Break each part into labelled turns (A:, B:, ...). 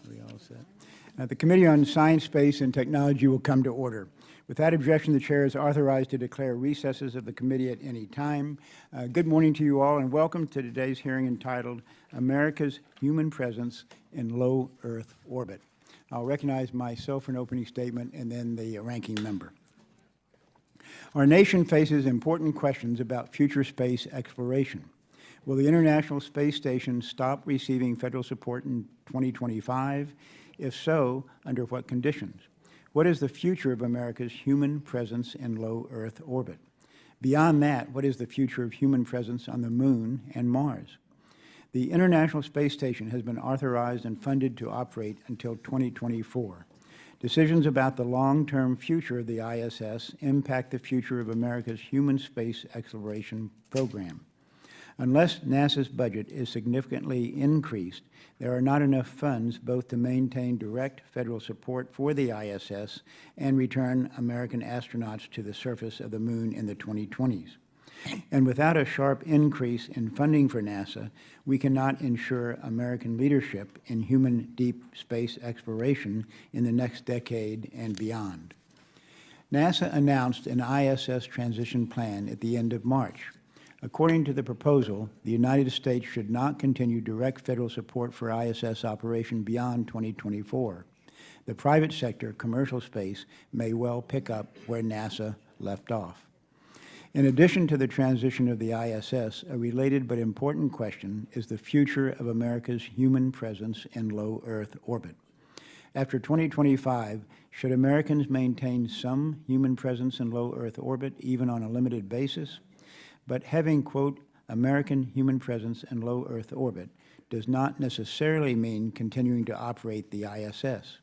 A: We all set. The Committee on Science, Space, and Technology will come to order. Without objection, the chair is authorized to declare recesses of the committee at any time. Good morning to you all, and welcome to today's hearing entitled America's Human Presence in Low Earth Orbit. I'll recognize myself for an opening statement and then the ranking member. Our nation faces important questions about future space exploration. Will the International Space Station stop receiving federal support in 2025? If so, under what conditions? What is the future of America's human presence in low Earth orbit? Beyond that, what is the future of human presence on the Moon and Mars? The International Space Station has been authorized and funded to operate until 2024. Decisions about the long-term future of the ISS impact the future of America's human space exploration program. Unless NASA's budget is significantly increased, there are not enough funds both to maintain direct federal support for the ISS and return American astronauts to the surface of the Moon in the 2020s. And without a sharp increase in funding for NASA, we cannot ensure American leadership in human deep space exploration in the next decade and beyond. NASA announced an ISS transition plan at the end of March. According to the proposal, the United States should not continue direct federal support for ISS operation beyond 2024. The private sector, commercial space, may well pick up where NASA left off. In addition to the transition of the ISS, a related but important question is the future of America's human presence in low Earth orbit. After 2025, should Americans maintain some human presence in low Earth orbit, even on a limited basis? But having, quote, American human presence in low Earth orbit does not necessarily mean continuing to operate the ISS.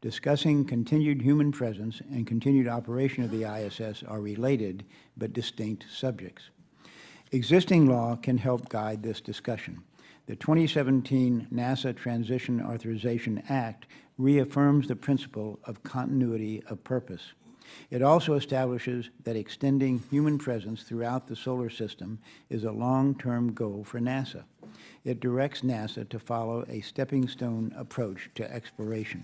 A: Discussing continued human presence and continued operation of the ISS are related but distinct subjects. Existing law can help guide this discussion. The 2017 NASA Transition Authorization Act reaffirms the principle of continuity of purpose. It also establishes that extending human presence throughout the solar system is a long-term goal for NASA. It directs NASA to follow a stepping stone approach to exploration.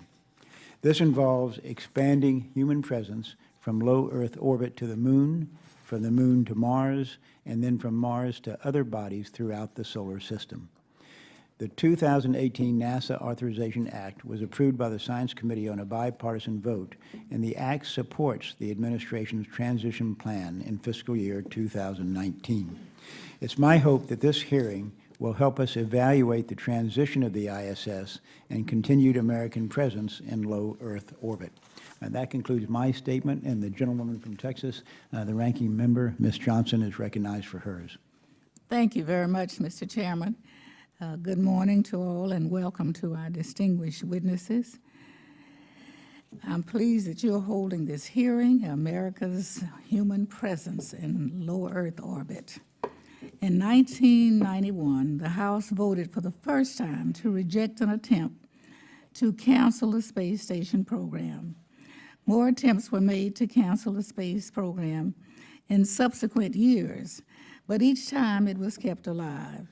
A: This involves expanding human presence from low Earth orbit to the Moon, from the Moon to Mars, and then from Mars to other bodies throughout the solar system. The 2018 NASA Authorization Act was approved by the Science Committee on a bipartisan vote, and the Act supports the administration's transition plan in fiscal year 2019. It's my hope that this hearing will help us evaluate the transition of the ISS and continued American presence in low Earth orbit. And that concludes my statement, and the gentlewoman from Texas, the ranking member, Ms. Johnson, is recognized for hers.
B: Thank you very much, Mr. Chairman. Good morning to all, and welcome to our distinguished witnesses. I'm pleased that you're holding this hearing, America's Human Presence in Low Earth Orbit. In 1991, the House voted for the first time to reject an attempt to cancel the space station program. More attempts were made to cancel the space program in subsequent years, but each time it was kept alive.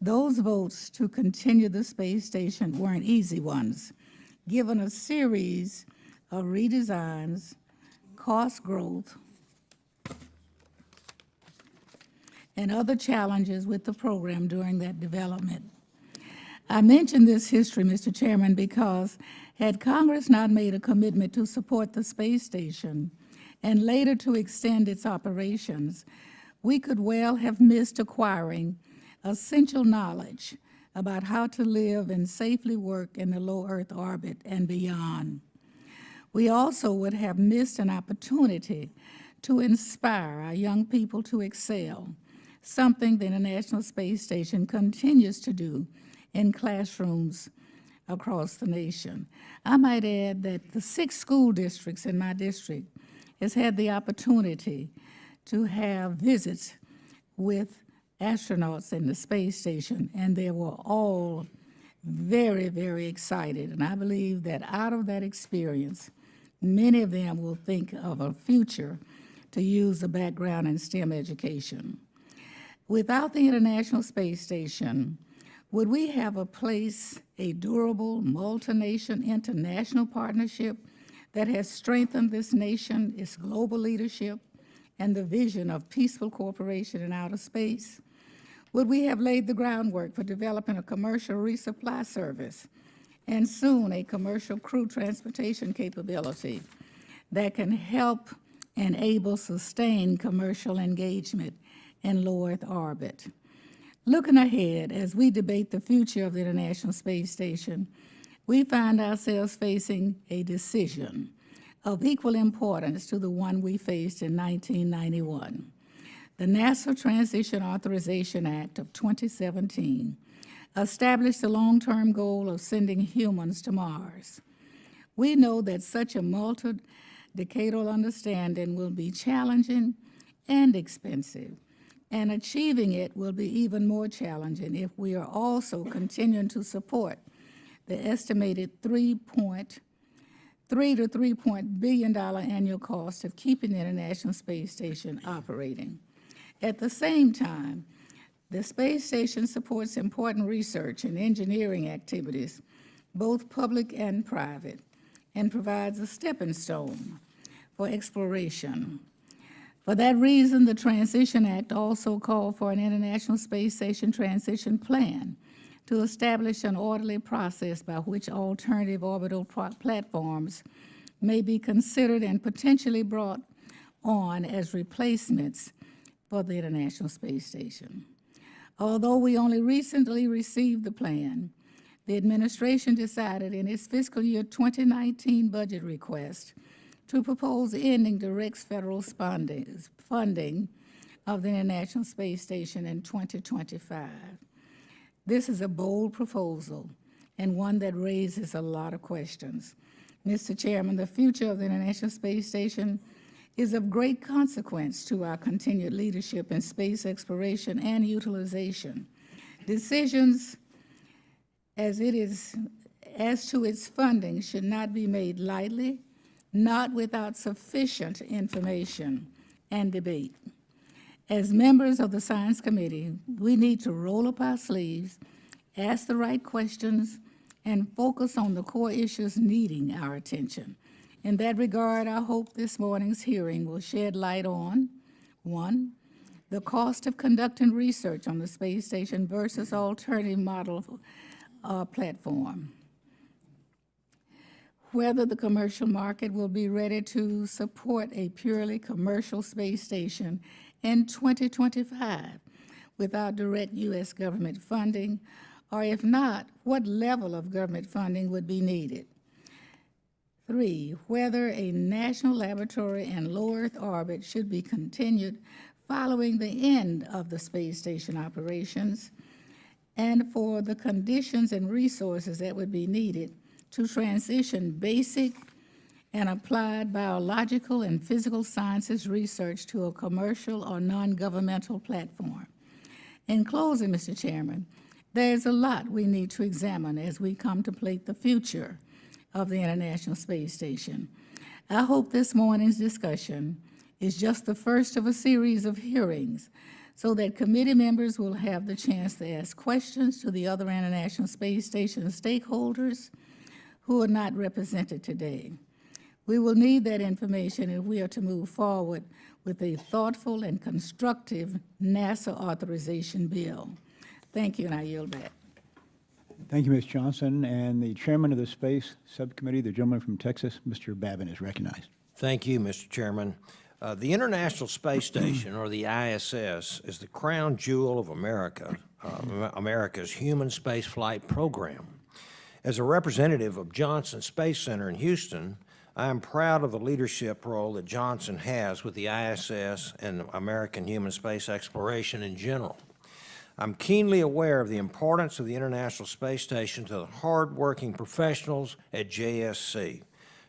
B: Those votes to continue the space station weren't easy ones, given a series of redesigns, cost growth, and other challenges with the program during that development. I mention this history, Mr. Chairman, because had Congress not made a commitment to support the space station and later to extend its operations, we could well have missed acquiring essential knowledge about how to live and safely work in the low Earth orbit and beyond. We also would have missed an opportunity to inspire our young people to excel, something the International Space Station continues to do in classrooms across the nation. I might add that the 6 school districts in my district has had the opportunity to have visits with astronauts in the space station, and they were all very, very excited. And I believe that out of that experience, many of them will think of a future to use a background in STEM education. Without the International Space Station, would we have a durable, multi-nation international partnership that has strengthened this nation, its global leadership, and the vision of peaceful cooperation in outer space? Would we have laid the groundwork for developing a commercial resupply service and soon a commercial crew transportation capability that can help enable sustained commercial engagement in low Earth orbit? Looking ahead, as we debate the future of the International Space Station, we find ourselves facing a decision of equal importance to the one we faced in 1991. The NASA Transition Authorization Act of 2017 established the long-term goal of sending humans to Mars. We know that such a multi-decadal understanding will be challenging and expensive, and achieving it will be even more challenging if we are also continuing to support the estimated $3 to $3 billion annual cost of keeping the International Space Station operating. At the same time, the space station supports important research and engineering activities, both public and private, and provides a stepping stone for exploration. For that reason, the Transition Act also called for an International Space Station transition plan to establish an orderly process by which alternative orbital platforms may be considered and potentially brought on as replacements for the International Space Station. Although we only recently received the plan, the administration decided in its fiscal year 2019 budget request to propose ending direct federal funding of the International Space Station in 2025. This is a bold proposal and one that raises a lot of questions. Mr. Chairman, the future of the International Space Station is of great consequence to our continued leadership in space exploration and utilization. Decisions as to its funding should not be made lightly, not without sufficient information and debate. As members of the Science Committee, we need to roll up our sleeves, ask the right questions, and focus on the core issues needing our attention. In that regard, I hope this morning's hearing will shed light on, 1, the cost of conducting research on the space station versus alternative model platform, whether the commercial market will be ready to support a purely commercial space station in 2025 without direct U.S. government funding, or if not, what level of government funding would be needed. 3, whether a national laboratory in low Earth orbit should be continued following the end of the space station operations, and for the conditions and resources that would be needed to transition basic and applied biological and physical sciences research to a commercial or non-governmental platform. In closing, Mr. Chairman, there's a lot we need to examine as we contemplate the future of the International Space Station. I hope this morning's discussion is just the first of a series of hearings so that committee members will have the chance to ask questions to the other International Space Station stakeholders who are not represented today. We will need that information if we are to move forward with a thoughtful and constructive NASA authorization bill. Thank you, and I yield back.
A: Thank you, Ms. Johnson. And the chairman of the Space Subcommittee, the gentleman from Texas, Mr. Babin, is recognized.
C: Thank you, Mr. Chairman. The International Space Station, or the ISS, is the crown jewel of America's human spaceflight program. As a representative of Johnson Space Center in Houston, I am proud of the leadership role that Johnson has with the ISS and American human space exploration in general. I'm keenly aware of the importance of the International Space Station to the hard-working professionals at JSC.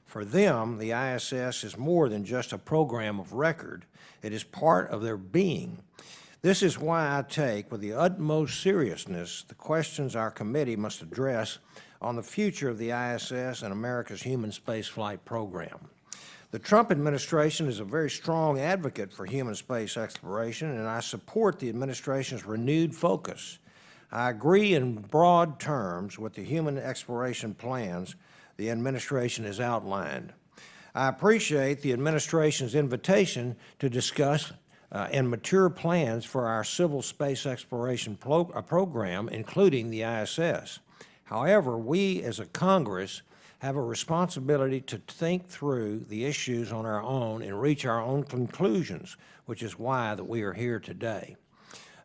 C: For them, the ISS is more than just a program of record. It is part of their being. This is why I take, with the utmost seriousness, the questions our committee must address on the future of the ISS and America's human spaceflight program. The Trump administration is a very strong advocate for human space exploration, and I support the administration's renewed focus. I agree in broad terms with the human exploration plans the administration has outlined. I appreciate the administration's invitation to discuss and mature plans for our civil space exploration program, including the ISS. However, we as a Congress have a responsibility to think through the issues on our own and reach our own conclusions, which is why that we are here today.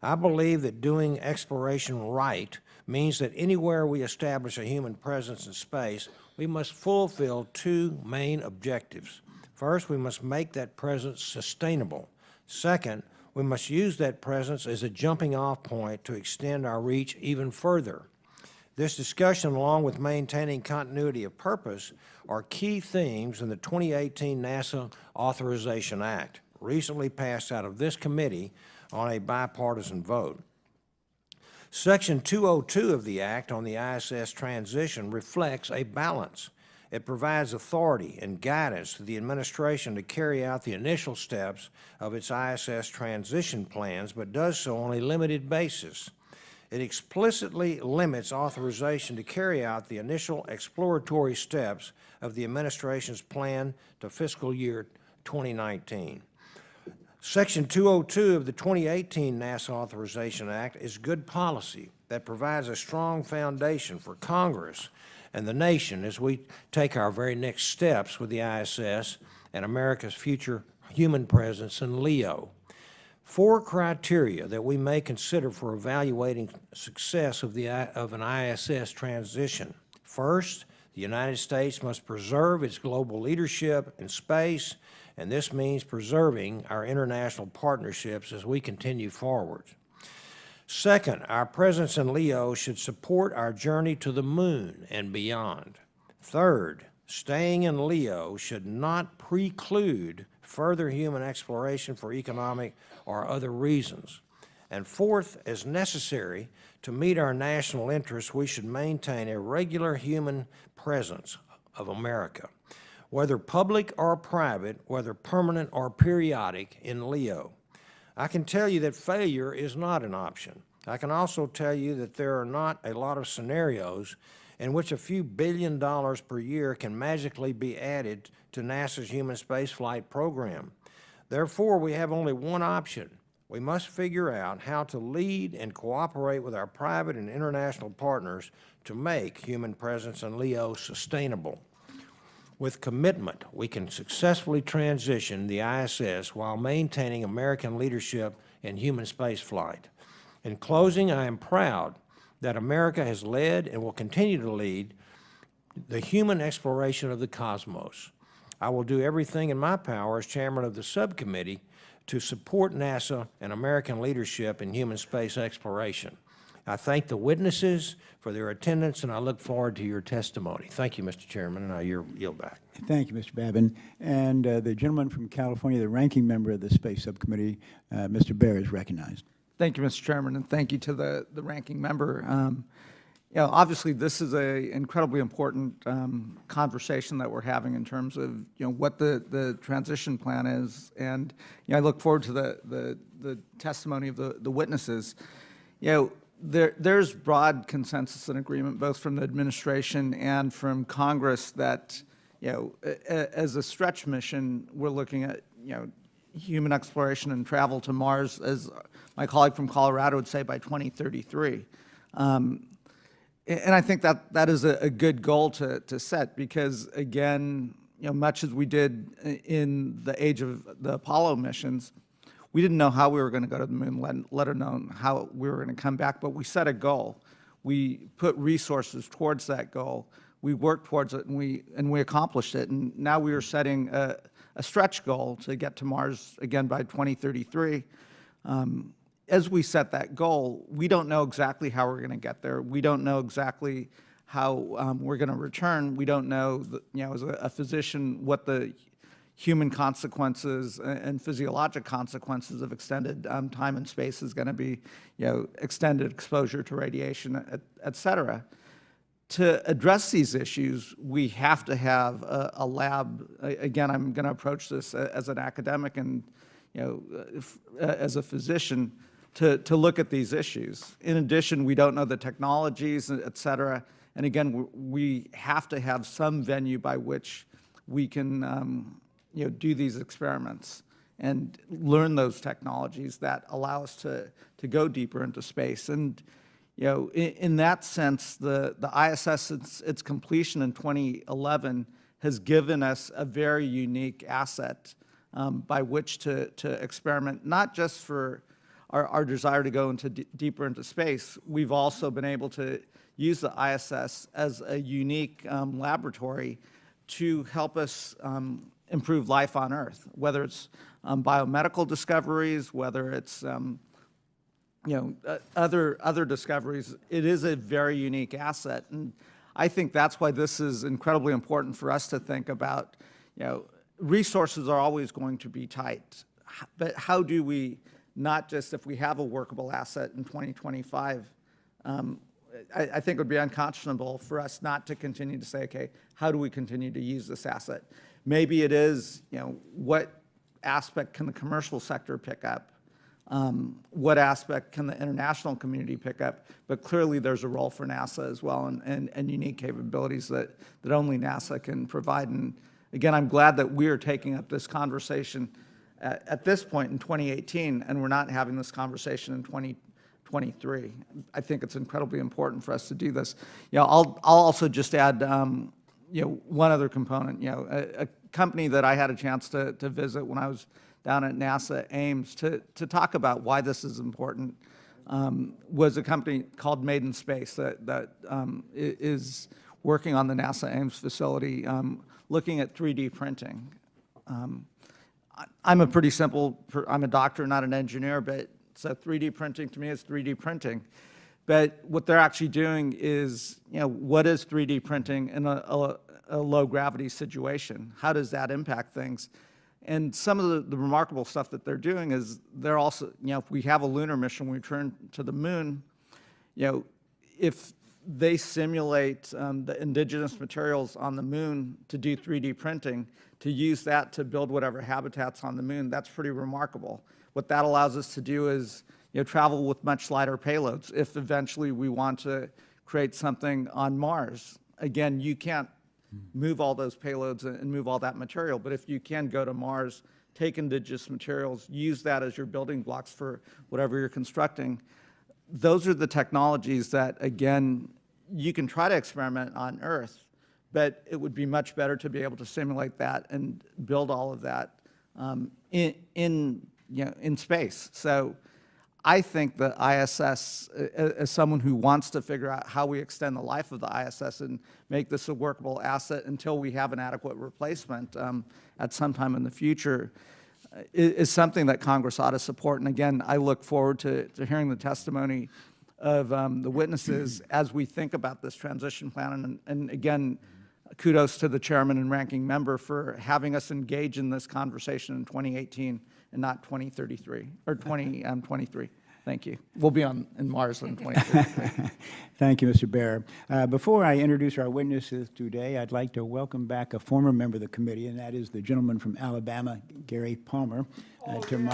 C: I believe that doing exploration right means that anywhere we establish a human presence in space, we must fulfill two main objectives. First, we must make that presence sustainable. Second, we must use that presence as a jumping-off point to extend our reach even further. This discussion, along with maintaining continuity of purpose, are key themes in the 2018 NASA Authorization Act, recently passed out of this committee on a bipartisan vote. Section 202 of the Act on the ISS transition reflects a balance. It provides authority and guidance to the administration to carry out the initial steps of its ISS transition plans, but does so on a limited basis. It explicitly limits authorization to carry out the initial exploratory steps of the administration's plan to fiscal year 2019. Section 202 of the 2018 NASA Authorization Act is good policy that provides a strong foundation for Congress and the nation as we take our very next steps with the ISS and America's future human presence in LEO. 4 criteria that we may consider for evaluating success of an ISS transition. First, the United States must preserve its global leadership in space, and this means preserving our international partnerships as we continue forward. Second, our presence in LEO should support our journey to the moon and beyond. Third, staying in LEO should not preclude further human exploration for economic or other reasons. And fourth, as necessary to meet our national interests, we should maintain a regular human presence of America, whether public or private, whether permanent or periodic, in LEO. I can tell you that failure is not an option. I can also tell you that there are not a lot of scenarios in which a few $1 billion per year can magically be added to NASA's human spaceflight program. Therefore, we have only one option. We must figure out how to lead and cooperate with our private and international partners to make human presence in LEO sustainable. With commitment, we can successfully transition the ISS while maintaining American leadership in human spaceflight. In closing, I am proud that America has led and will continue to lead the human exploration of the cosmos. I will do everything in my power as chairman of the subcommittee to support NASA and American leadership in human space exploration. I thank the witnesses for their attendance, and I look forward to your testimony. Thank you, Mr. Chairman, and I yield back.
A: Thank you, Mr. Babin. And the gentleman from California, the ranking member of the Space Subcommittee, Mr. Baer, is recognized.
D: Thank you, Mr. Chairman, and thank you to the ranking member. Obviously, this is an incredibly important conversation that we're having in terms of what the transition plan is, and I look forward to the testimony of the witnesses. There's broad consensus and agreement both from the administration and from Congress that as a stretch mission, we're looking at human exploration and travel to Mars, as my colleague from Colorado would say, by 2033. And I think that is a good goal to set because, again, much as we did in the age of the Apollo missions, we didn't know how we were going to go to the moon, let alone how we were going to come back, but we set a goal. We put resources towards that goal. We worked towards it, and we accomplished it. And now we are setting a stretch goal to get to Mars, again, by 2033. As we set that goal, we don't know exactly how we're going to get there. We don't know exactly how we're going to return. We don't know, as a physician, what the human consequences and physiologic consequences of extended time and space is going to be, extended exposure to radiation, et cetera. to address these issues, we have to have a lab. Again, I'm going to approach this as an academic and, as a physician, to look at these issues. In addition, we don't know the technologies, et cetera. And again, we have to have some venue by which we can, do these experiments and learn those technologies that allow us to go deeper into space. And in that sense, the ISS, since its completion in 2011, has given us a very unique asset by which to experiment, not just for our desire to go deeper into space. We've also been able to use the ISS as a unique laboratory to help us improve life on Earth, whether it's biomedical discoveries, whether it's other discoveries. It is a very unique asset, and I think that's why this is incredibly important for us to think about. Resources are always going to be tight, but how do we, not just if we have a workable asset in 2025, I think it would be unconscionable for us not to continue to say, okay, how do we continue to use this asset? Maybe it is, what aspect can the commercial sector pick up? What aspect can the international community pick up? But clearly there's a role for NASA as well, and unique capabilities that only NASA can provide. And again, I'm glad that we are taking up this conversation at this point in 2018, and we're not having this conversation in 2023. I think it's incredibly important for us to do this. I'll also just add, one other component. A company that I had a chance to visit when I was down at NASA Ames to talk about why this is important was a company called Made in Space that is working on the NASA Ames facility, looking at 3D printing. I'm a pretty simple, I'm a doctor, not an engineer, but so 3D printing to me is 3D printing. But what they're actually doing is, what is 3D printing in a low gravity situation? How does that impact things? And some of the remarkable stuff that they're doing is they're also, if we have a lunar mission, we return to the moon, if they simulate the indigenous materials on the moon to do 3D printing, to use that to build whatever habitats on the moon, that's pretty remarkable. What that allows us to do is travel with much lighter payloads. If eventually we want to create something on Mars, again, you can't move all those payloads and move all that material, but if you can go to Mars, take indigenous materials, use that as your building blocks for whatever you're constructing, those are the technologies that, again, you can try to experiment on Earth, but it would be much better to be able to simulate that and build all of that in space. So I think the ISS, as someone who wants to figure out how we extend the life of the ISS and make this a workable asset until we have an adequate replacement at some time in the future, is something that Congress ought to support. And again, I look forward to hearing the testimony of the witnesses as we think about this transition plan. And again, kudos to the chairman and ranking member for having us engage in this conversation in 2018 and not 2033 or 2023. Thank you. We'll be in Mars in 2033.
A: Thank you, Mr. Baer. Before I introduce our witnesses today, I'd like to welcome back a former member of the committee, and that is the gentleman from Alabama, Gary Palmer. Listen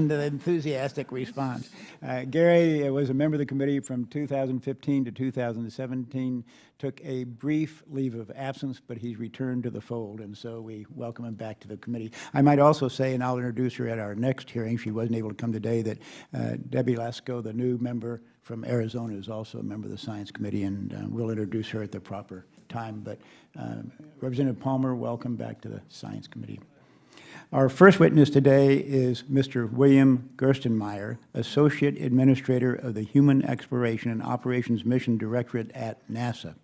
A: to the enthusiastic response. Gary was a member of the committee from 2015 to 2017, took a brief leave of absence, but he's returned to the fold, and so we welcome him back to the committee. I might also say, and I'll introduce her at our next hearing, she wasn't able to come today, that Debbie Lasko, the new member from Arizona, is also a member of the Science Committee, and we'll introduce her at the proper time. But Representative Palmer, welcome back to the Science Committee. Our first witness today is Mr. William Gerstenmaier, Associate Administrator of the Human Exploration and Operations Mission Directorate at NASA.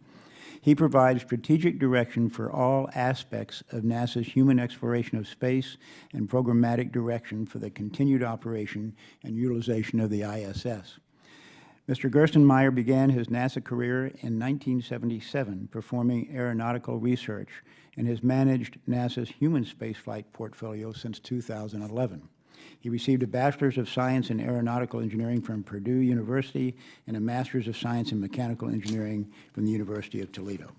A: He provides strategic direction for all aspects of NASA's human exploration of space and programmatic direction for the continued operation and utilization of the ISS. Mr. Gerstenmaier began his NASA career in 1977 performing aeronautical research and has managed NASA's human spaceflight portfolio since 2011. He received a Bachelor's of Science in Aeronautical Engineering from Purdue University and a Master's of Science in Mechanical Engineering from the University of Toledo.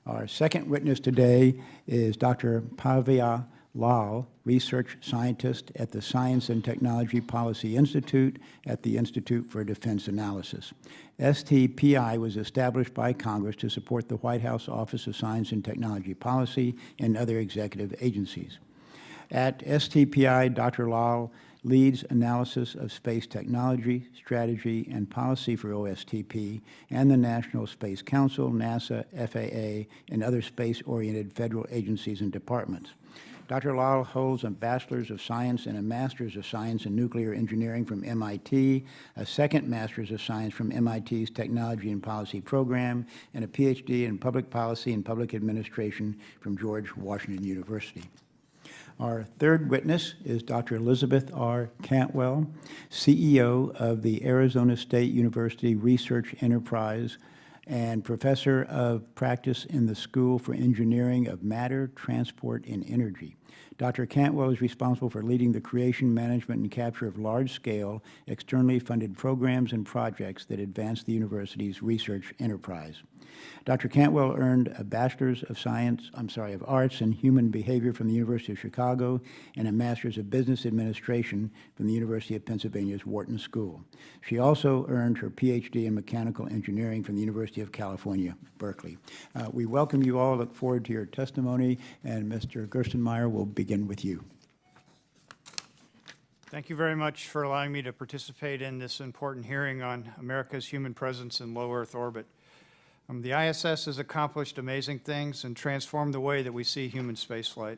A: Our second witness today is Dr. Bhavya Lal, research scientist at the Science and Technology Policy Institute at the Institute for Defense Analysis. STPI was established by Congress to support the White House Office of Science and Technology Policy and other executive agencies. At STPI, Dr. Lal leads analysis of space technology, strategy, and policy for OSTP and the National Space Council, NASA, FAA, and other space-oriented federal agencies and departments. Dr. Lal holds a Bachelor's of Science and a Master's of Science in Nuclear Engineering from MIT, a second Master's of Science from MIT's Technology and Policy Program, and a PhD in Public Policy and Public Administration from George Washington University. Our third witness is Dr. Elizabeth R. Cantwell, CEO of the Arizona State University Research Enterprise and Professor of Practice in the School for Engineering of Matter, Transport, and Energy. Dr. Cantwell is responsible for leading the creation, management, and capture of large-scale, externally funded programs and projects that advance the university's research enterprise. Dr. Cantwell earned a Bachelor's of Arts in Human Behavior from the University of Chicago and a Master's of Business Administration from the University of Pennsylvania's Wharton School. She also earned her PhD in Mechanical Engineering from the University of California, Berkeley. We welcome you all, look forward to your testimony, and Mr. Gerstenmaier will begin with you.
E: Thank you very much for allowing me to participate in this important hearing on America's human presence in low Earth orbit. The ISS has accomplished amazing things and transformed the way that we see human spaceflight.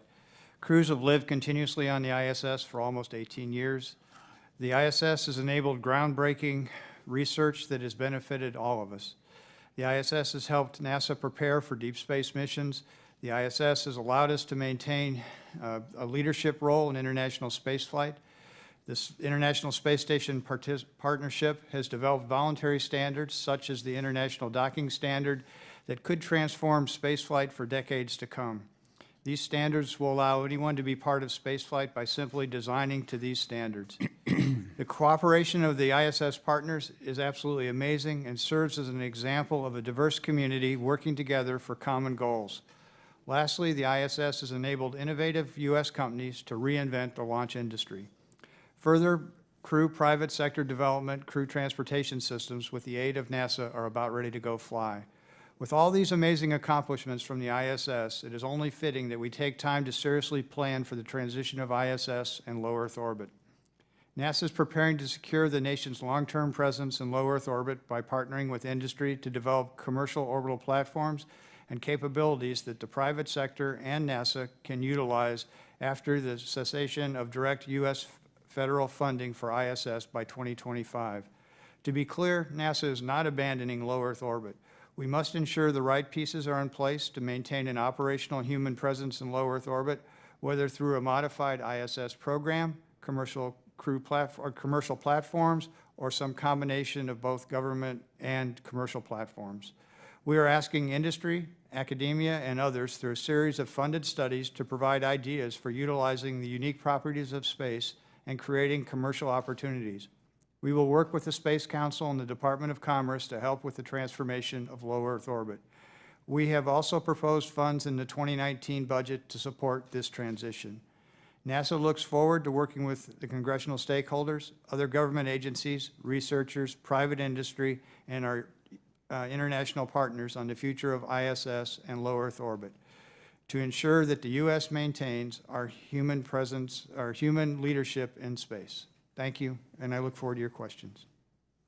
E: Crews have lived continuously on the ISS for almost 18 years. The ISS has enabled groundbreaking research that has benefited all of us. The ISS has helped NASA prepare for deep space missions. The ISS has allowed us to maintain a leadership role in international spaceflight. This International Space Station Partnership has developed voluntary standards, such as the International Docking Standard, that could transform spaceflight for decades to come. These standards will allow anyone to be part of spaceflight by simply designing to these standards. The cooperation of the ISS partners is absolutely amazing and serves as an example of a diverse community working together for common goals. Lastly, the ISS has enabled innovative U.S. companies to reinvent the launch industry. Further, crew private sector development, crew transportation systems with the aid of NASA are about ready to go fly. With all these amazing accomplishments from the ISS, it is only fitting that we take time to seriously plan for the transition of ISS and low Earth orbit. NASA is preparing to secure the nation's long-term presence in low Earth orbit by partnering with industry to develop commercial orbital platforms and capabilities that the private sector and NASA can utilize after the cessation of direct U.S. federal funding for ISS by 2025. To be clear, NASA is not abandoning low Earth orbit. We must ensure the right pieces are in place to maintain an operational human presence in low Earth orbit, whether through a modified ISS program, commercial platforms, or some combination of both government and commercial platforms. We are asking industry, academia, and others through a series of funded studies to provide ideas for utilizing the unique properties of space and creating commercial opportunities. We will work with the Space Council and the Department of Commerce to help with the transformation of low Earth orbit. We have also proposed funds in the 2019 budget to support this transition. NASA looks forward to working with the congressional stakeholders, other government agencies, researchers, private industry, and our international partners on the future of ISS and low Earth orbit to ensure that the U.S. maintains our human presence, our human leadership in space. Thank you, and I look forward to your questions.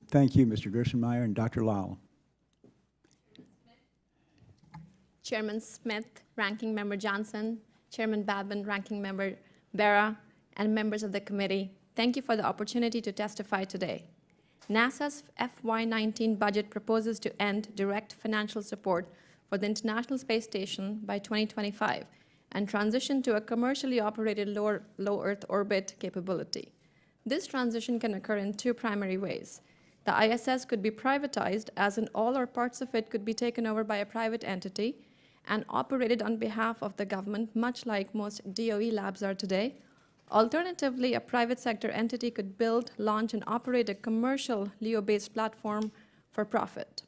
A: Thank you, Mr. Gerstenmaier and Dr. Lal.
F: Chairman Smith, Ranking Member Johnson, Chairman Babin, Ranking Member Bera, and members of the committee, thank you for the opportunity to testify today. NASA's FY19 budget proposes to end direct financial support for the International Space Station by 2025 and transition to a commercially operated low Earth orbit capability. This transition can occur in two primary ways. The ISS could be privatized, as in all or parts of it could be taken over by a private entity and operated on behalf of the government, much like most DOE labs are today, Alternatively, a private sector entity could build, launch, and operate a commercial LEO-based platform for profit.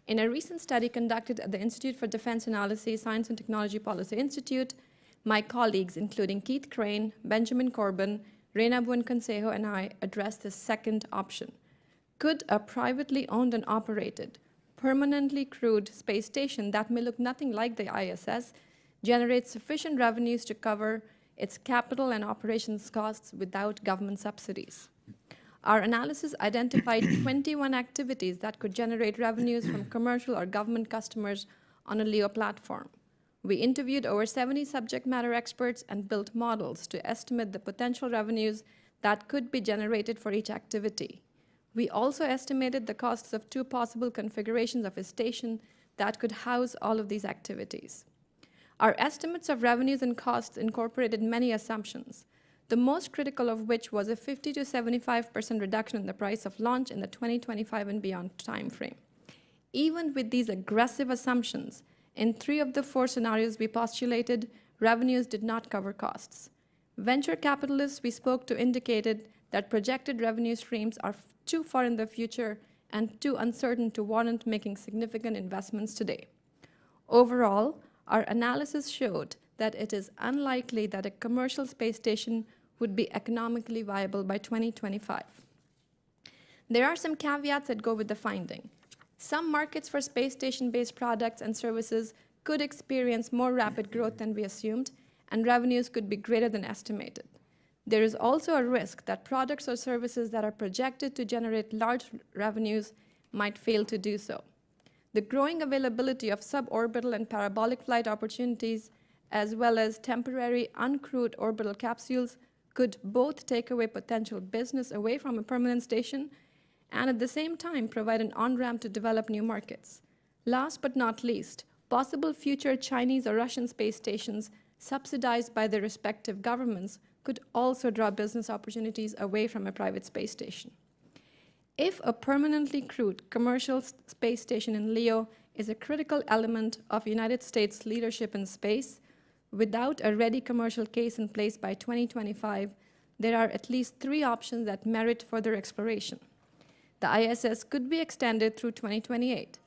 F: In a recent study conducted at the Institute for Defense Analysis, Science and Technology Policy Institute, my colleagues, including Keith Crane, Benjamin Corbin, Reina Buenconsejo, and I, addressed this second option. Could a privately owned and operated, permanently crewed space station that may look nothing like the ISS generate sufficient revenues to cover its capital and operations costs without government subsidies? Our analysis identified 21 activities that could generate revenues from commercial or government customers on a LEO platform. We interviewed over 70 subject matter experts and built models to estimate the potential revenues that could be generated for each activity. We also estimated the costs of 2 possible configurations of a station that could house all of these activities. Our estimates of revenues and costs incorporated many assumptions, the most critical of which was a 50 to 75% reduction in the price of launch in the 2025 and beyond timeframe. Even with these aggressive assumptions, in 3 of the 4 scenarios we postulated, revenues did not cover costs. Venture capitalists we spoke to indicated that projected revenue streams are too far in the future and too uncertain to warrant making significant investments today. Overall, our analysis showed that it is unlikely that a commercial space station would be economically viable by 2025. There are some caveats that go with the finding. Some markets for space station-based products and services could experience more rapid growth than we assumed, and revenues could be greater than estimated. There is also a risk that products or services that are projected to generate large revenues might fail to do so. The growing availability of suborbital and parabolic flight opportunities, as well as temporary uncrewed orbital capsules, could both take away potential business away from a permanent station and at the same time provide an on-ramp to develop new markets. Last but not least, possible future Chinese or Russian space stations subsidized by their respective governments could also draw business opportunities away from a private space station. If a permanently crewed commercial space station in LEO is a critical element of United States leadership in space, without a ready commercial case in place by 2025, there are at least 3 options that merit further exploration. The ISS could be extended through 2028.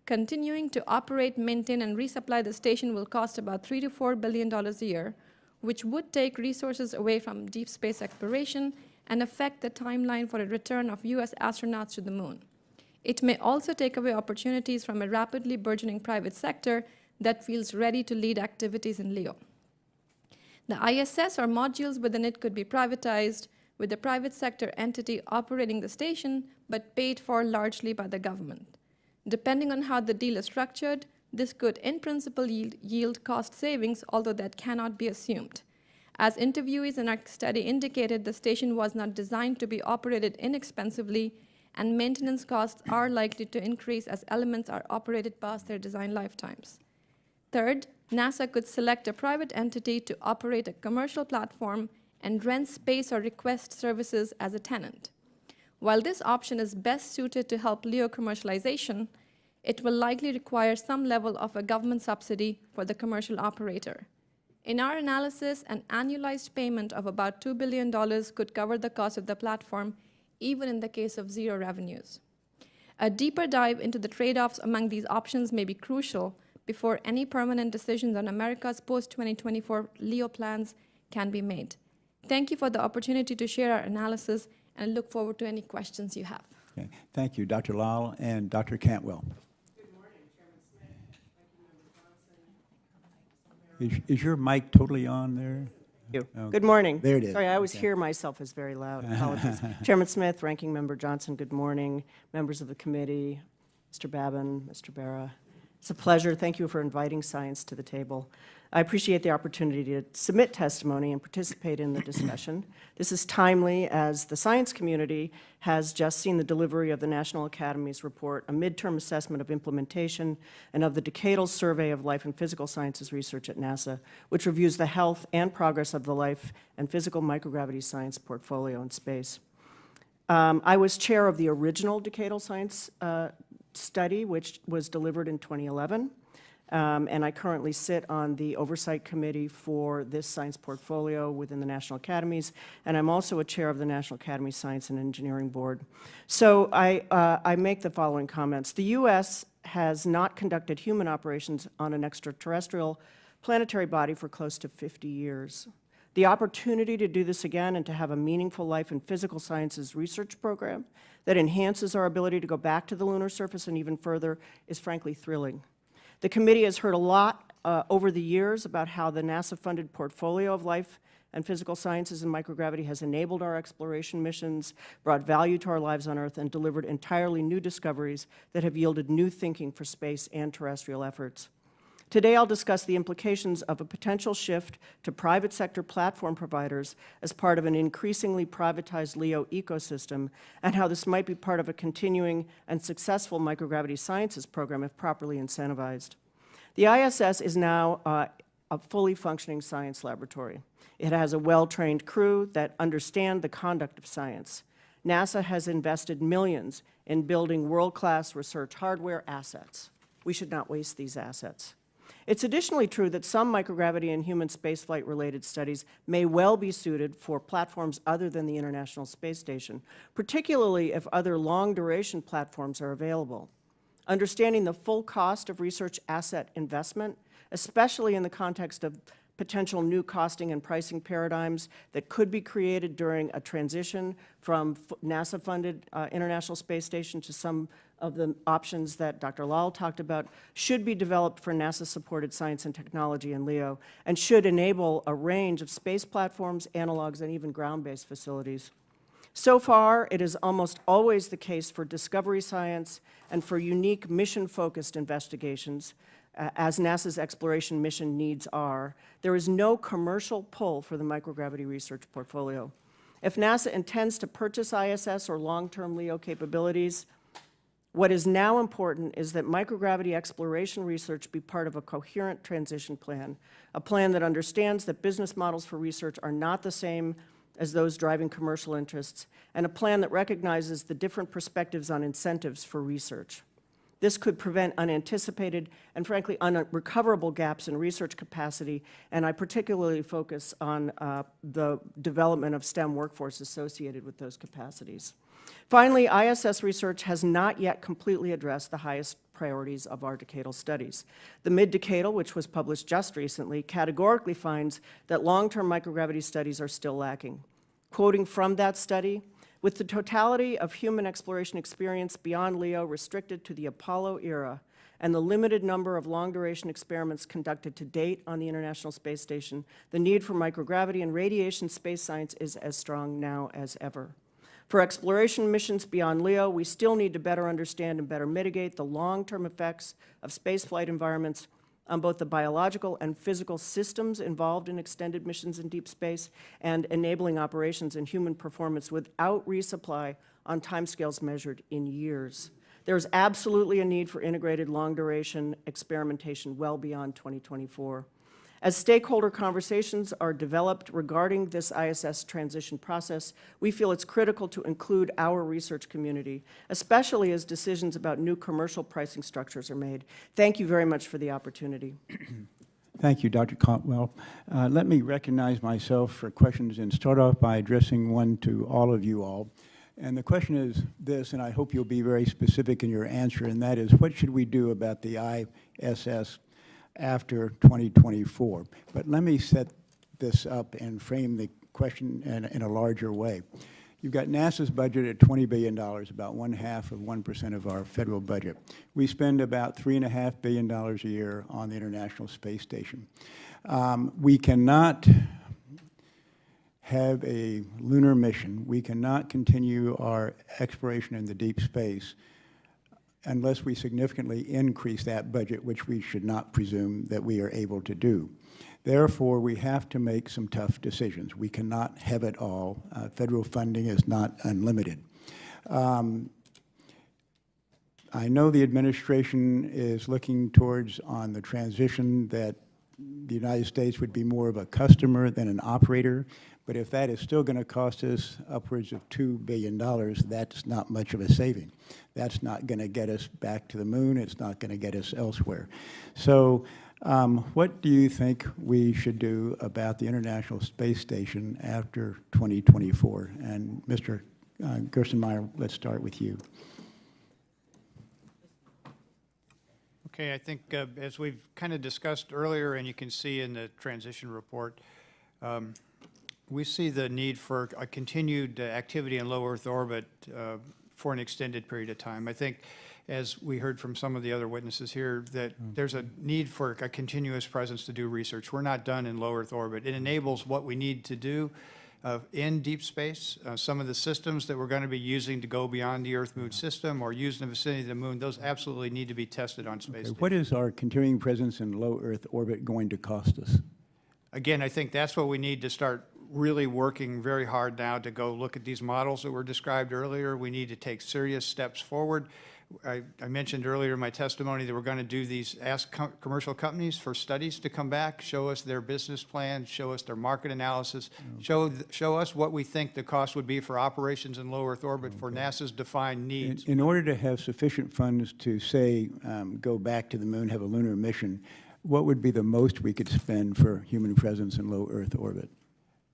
F: Continuing to operate, maintain, and resupply the station will cost about $3 to $4 billion a year, which would take resources away from deep space exploration and affect the timeline for a return of U.S. astronauts to the moon. It may also take away opportunities from a rapidly burgeoning private sector that feels ready to lead activities in LEO. The ISS or modules within it could be privatized, with the private sector entity operating the station, but paid for largely by the government. Depending on how the deal is structured, this could in principle yield cost savings, although that cannot be assumed. As interviewees in our study indicated, the station was not designed to be operated inexpensively, and maintenance costs are likely to increase as elements are operated past their design lifetimes. Third, NASA could select a private entity to operate a commercial platform and rent space or request services as a tenant. While this option is best suited to help LEO commercialization, it will likely require some level of a government subsidy for the commercial operator. In our analysis, an annualized payment of about $2 billion could cover the cost of the platform, even in the case of 0 revenues. A deeper dive into the trade-offs among these options may be crucial before any permanent decisions on America's post-2024 LEO plans can be made. Thank you for the opportunity to share our analysis, and I look forward to any questions you have.
A: Okay. Thank you, Dr. Lal and Dr. Cantwell.
G: Good morning, Chairman Smith, Ranking Member Johnson.
A: Is your mic totally on there?
G: Good morning.
A: There it is.
G: Sorry, I always
A: Okay.
G: hear myself as very loud. Apologies. Chairman Smith, Ranking Member Johnson, good morning. Members of the committee, Mr. Babin, Mr. Berra. It's a pleasure. Thank you for inviting science to the table. I appreciate the opportunity to submit testimony and participate in the discussion. This is timely as the science community has just seen the delivery of the National Academy's report, a midterm assessment of implementation, and of the Decadal Survey of Life and Physical Sciences Research at NASA, which reviews the health and progress of the life and physical microgravity science portfolio in space. I was chair of the original Decadal Science study, which was delivered in 2011. and I currently sit on the Oversight Committee for this science portfolio within the National Academies, and I'm also a chair of the National Academy Science and Engineering Board. So I make the following comments. The U.S. has not conducted human operations on an extraterrestrial planetary body for close to 50 years. The opportunity to do this again and to have a meaningful life in physical sciences research program that enhances our ability to go back to the lunar surface and even further is frankly thrilling. The committee has heard a lot over the years about how the NASA-funded portfolio of life and physical sciences and microgravity has enabled our exploration missions, brought value to our lives on Earth, and delivered entirely new discoveries that have yielded new thinking for space and terrestrial efforts. Today, I'll discuss the implications of a potential shift to private sector platform providers as part of an increasingly privatized LEO ecosystem, and how this might be part of a continuing and successful microgravity sciences program if properly incentivized. The ISS is now a fully functioning science laboratory. It has a well-trained crew that understand the conduct of science. NASA has invested millions in building world-class research hardware assets. We should not waste these assets. It's additionally true that some microgravity and human spaceflight-related studies may well be suited for platforms other than the International Space Station, particularly if other long-duration platforms are available. Understanding the full cost of research asset investment, especially in the context of potential new costing and pricing paradigms that could be created during a transition from NASA-funded International Space Station to some of the options that Dr. Lal talked about, should be developed for NASA-supported science and technology in LEO, and should enable a range of space platforms, analogs, and even ground-based facilities. So far, it is almost always the case for discovery science and for unique mission-focused investigations, as NASA's exploration mission needs are. There is no commercial pull for the microgravity research portfolio. If NASA intends to purchase ISS or long-term LEO capabilities, what is now important is that microgravity exploration research be part of a coherent transition plan, a plan that understands that business models for research are not the same as those driving commercial interests, and a plan that recognizes the different perspectives on incentives for research. This could prevent unanticipated and, frankly, unrecoverable gaps in research capacity, and I particularly focus on the development of STEM workforce associated with those capacities. Finally, ISS research has not yet completely addressed the highest priorities of our decadal studies. The mid-decadal, which was published just recently, categorically finds that long-term microgravity studies are still lacking. Quoting from that study, with the totality of human exploration experience beyond LEO restricted to the Apollo era and the limited number of long-duration experiments conducted to date on the International Space Station, the need for microgravity and radiation space science is as strong now as ever. For exploration missions beyond LEO, we still need to better understand and better mitigate the long-term effects of spaceflight environments on both the biological and physical systems involved in extended missions in deep space and enabling operations and human performance without resupply on timescales measured in years. There is absolutely a need for integrated long-duration experimentation well beyond 2024. As stakeholder conversations are developed regarding this ISS transition process, we feel it's critical to include our research community, especially as decisions about new commercial pricing structures are made. Thank you very much for the opportunity.
A: Thank you, Dr. Cantwell. Let me recognize myself for questions and start off by addressing one to all of you all. And the question is this, and I hope you'll be very specific in your answer, and that is, what should we do about the ISS after 2024? But let me set this up and frame the question in a larger way. You've got NASA's budget at $20 billion, about 0.5% of our federal budget. We spend about $3.5 billion a year on the International Space Station. We cannot have a lunar mission. We cannot continue our exploration in the deep space unless we significantly increase that budget, which we should not presume that we are able to do. Therefore, we have to make some tough decisions. We cannot have it all. Federal funding is not unlimited. I know the administration is looking towards on the transition that the United States would be more of a customer than an operator. But if that is still going to cost us upwards of $2 billion, that's not much of a saving. That's not going to get us back to the moon. It's not going to get us elsewhere. So what do you think we should do about the International Space Station after 2024? And Mr. Gerstenmaier, let's start with you.
E: Okay, I think as we've kind of discussed earlier, and you can see in the transition report, we see the need for a continued activity in low Earth orbit for an extended period of time. I think, as we heard from some of the other witnesses here, that there's a need for a continuous presence to do research. We're not done in low Earth orbit. It enables what we need to do in deep space. Some of the systems that we're going to be using to go beyond the Earth-Moon system or used in the vicinity of the Moon, those absolutely need to be tested on space.
A: Okay, what is our continuing presence in low Earth orbit going to cost us?
E: Again, I think that's what we need to start really working very hard now to go look at these models that were described earlier. We need to take serious steps forward. I mentioned earlier in my testimony that we're going to do these, ask commercial companies for studies to come back, show us their business plan, show us their market analysis, show us what we think the cost would be for operations in low Earth orbit for NASA's defined needs.
A: In order to have sufficient funds to, say, go back to the moon, have a lunar mission, what would be the most we could spend for human presence in low Earth orbit?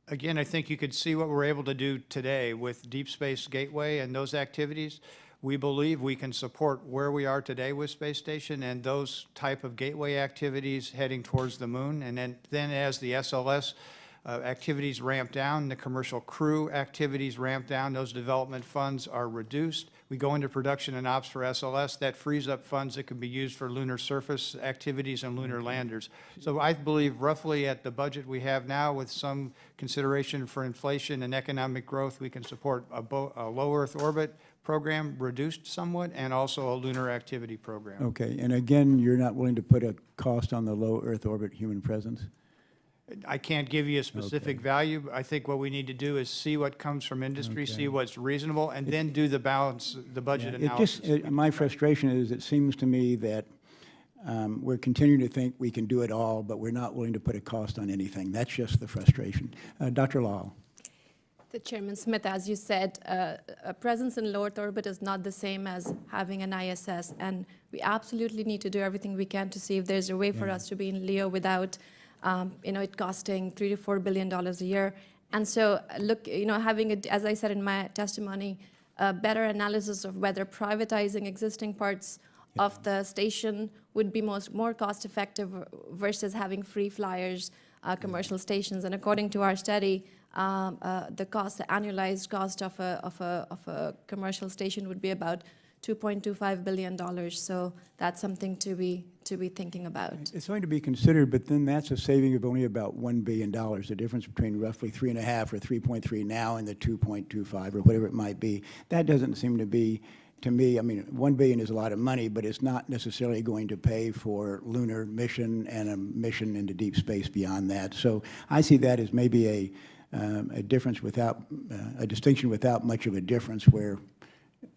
E: Again, I think you could see what we're able to do today with Deep Space Gateway and those activities. We believe we can support where we are today with Space Station and those type of gateway activities heading towards the moon. And then as the SLS activities ramp down, the commercial crew activities ramp down, those development funds are reduced. We go into production and ops for SLS. That frees up funds that can be used for lunar surface activities and lunar landers. So I believe roughly at the budget we have now, with some consideration for inflation and economic growth, we can support a low Earth orbit program reduced somewhat, and also a lunar activity program.
A: Okay, and again, you're not willing to put a cost on the low Earth orbit human presence?
E: I can't give you a specific value. I think what we need to do is see what comes from industry, see what's reasonable, and then do the balance, the budget analysis.
A: My frustration is, it seems to me that we're continuing to think we can do it all, but we're not willing to put a cost on anything. That's just the frustration. Dr. Lal.
F: The Chairman Smith, as you said, a presence in low Earth orbit is not the same as having an ISS, and we absolutely need to do everything we can to see if there's a way for us to be in LEO without, it costing $3 to $4 billion a year. And so, look, having, as I said in my testimony, a better analysis of whether privatizing existing parts of the station would be more cost-effective versus having free flyers, commercial stations. And according to our study, the annualized cost of a commercial station would be about $2.25 billion. So that's something to be thinking about.
A: It's going to be considered, but then that's a saving of only about $1 billion, the difference between roughly 3.5 or 3.3 now and the 2.25 or whatever it might be. That doesn't seem to be, to me, I mean, $1 billion is a lot of money, but it's not necessarily going to pay for lunar mission and a mission into deep space beyond that. So I see that as maybe a difference without, a distinction without much of a difference, where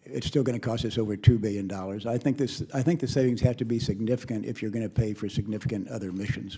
A: it's still going to cost us over $2 billion. I think the savings have to be significant if you're going to pay for significant other missions.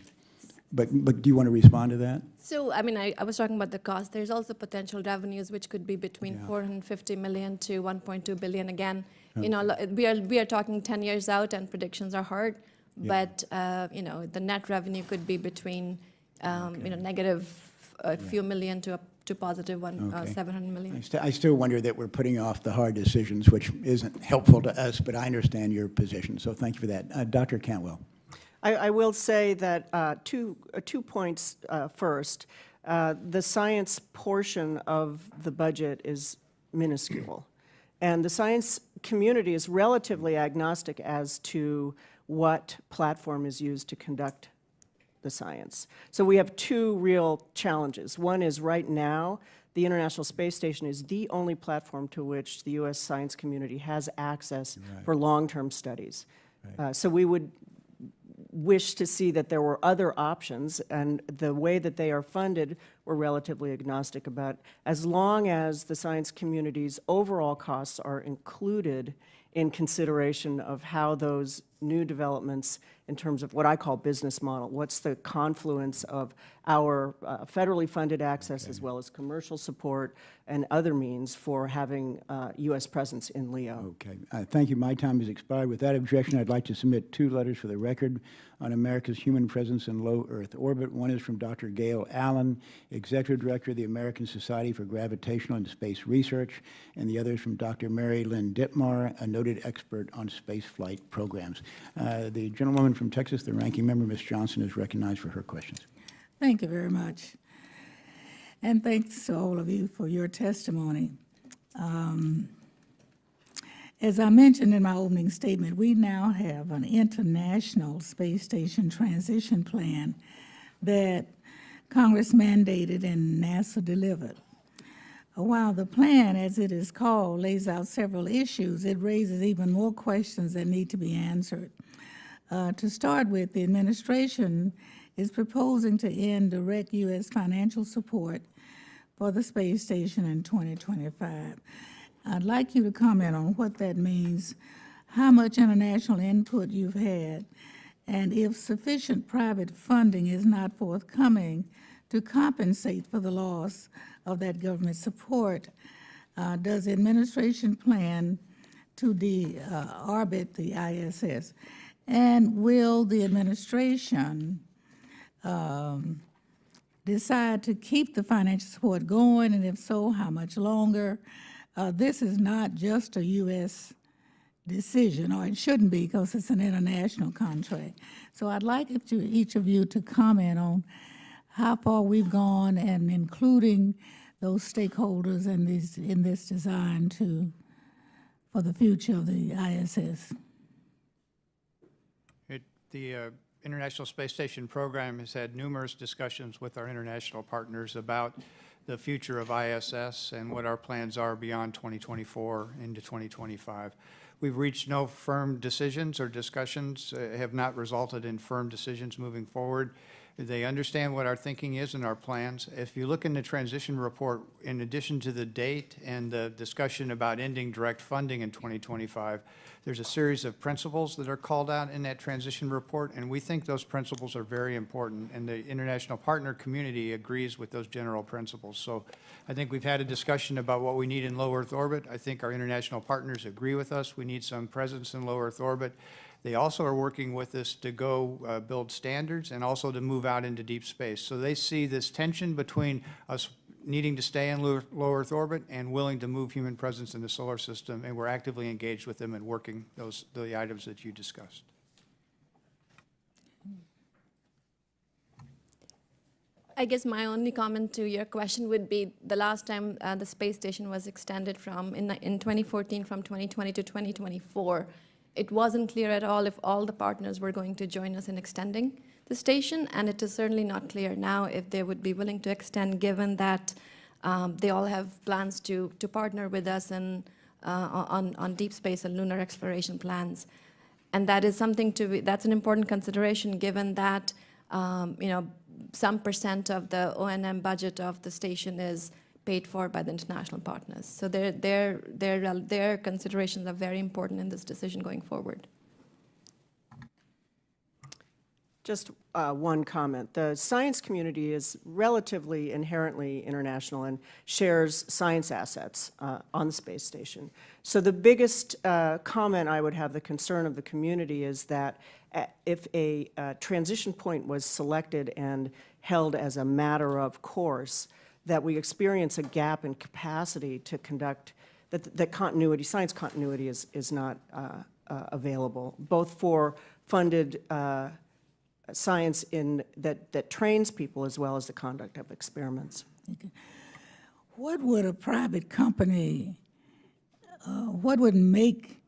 A: But do you want to respond to that?
F: So, I mean, I was talking about the cost. There's also potential revenues, which could be between $450 million to $1.2 billion. Again, we are talking 10 years out, and predictions are hard. But the net revenue could be between negative a few million to positive 700 million.
A: I still wonder that we're putting off the hard decisions, which isn't helpful to us, but I understand your position, so thank you for that. Dr. Cantwell.
G: I will say that two points first. The science portion of the budget is minuscule, and the science community is relatively agnostic as to what platform is used to conduct the science. So we have two real challenges. One is, right now, the International Space Station is the only platform to which the U.S. science community has access for long-term studies. So we would wish to see that there were other options, and the way that they are funded, we're relatively agnostic about, as long as the science community's overall costs are included in consideration of how those new developments in terms of what I call business model. What's the confluence of our federally funded access as well as commercial support and other means for having U.S. presence in LEO?
A: Okay, thank you. My time has expired. With that objection, I'd like to submit 2 letters for the record on America's human presence in low Earth orbit. One is from Dr. Gail Allen, Executive Director of the American Society for Gravitational and Space Research, and the other is from Dr. Mary Lynn Dittmar, a noted expert on space flight programs. The gentlewoman from Texas, the ranking member, Ms. Johnson, is recognized for her questions.
B: Thank you very much. And thanks to all of you for your testimony. As I mentioned in my opening statement, we now have an international space station transition plan that Congress mandated and NASA delivered. While the plan, as it is called, lays out several issues, it raises even more questions that need to be answered. To start with, the administration is proposing to end direct U.S. financial support for the space station in 2025. I'd like you to comment on what that means, how much international input you've had, and if sufficient private funding is not forthcoming to compensate for the loss of that government support. Does the administration plan to deorbit the ISS? And will the administration decide to keep the financial support going, and if so, how much longer? This is not just a U.S. decision, or it shouldn't be because it's an international contract. So I'd like each of you to comment on how far we've gone and including those stakeholders in this design for the future of the ISS.
E: The International Space Station program has had numerous discussions with our international partners about the future of ISS and what our plans are beyond 2024 into 2025. We've reached no firm decisions, or discussions have not resulted in firm decisions moving forward. They understand what our thinking is and our plans. If you look in the transition report, in addition to the date and the discussion about ending direct funding in 2025, there's a series of principles that are called out in that transition report, and we think those principles are very important, and the international partner community agrees with those general principles. So I think we've had a discussion about what we need in low Earth orbit. I think our international partners agree with us. We need some presence in low Earth orbit. They also are working with us to go build standards and also to move out into deep space. So they see this tension between us needing to stay in low Earth orbit and willing to move human presence in the solar system, and we're actively engaged with them in working the items that you discussed.
F: I guess my only comment to your question would be the last time the space station was extended in 2014 from 2020 to 2024, it wasn't clear at all if all the partners were going to join us in extending the station, and it is certainly not clear now if they would be willing to extend, given that they all have plans to partner with us on deep space and lunar exploration plans. And that is something that's an important consideration, given that some percent of the O&M budget of the station is paid for by the international partners. So their considerations are very important in this decision going forward.
G: Just one comment. The science community is relatively inherently international and shares science assets on the space station. So the biggest comment I would have, the concern of the community, is that if a transition point was selected and held as a matter of course, that we experience a gap in capacity to conduct, that continuity, science continuity is not available, both for funded science that trains people as well as the conduct of experiments.
B: Okay. What would a private company, what would make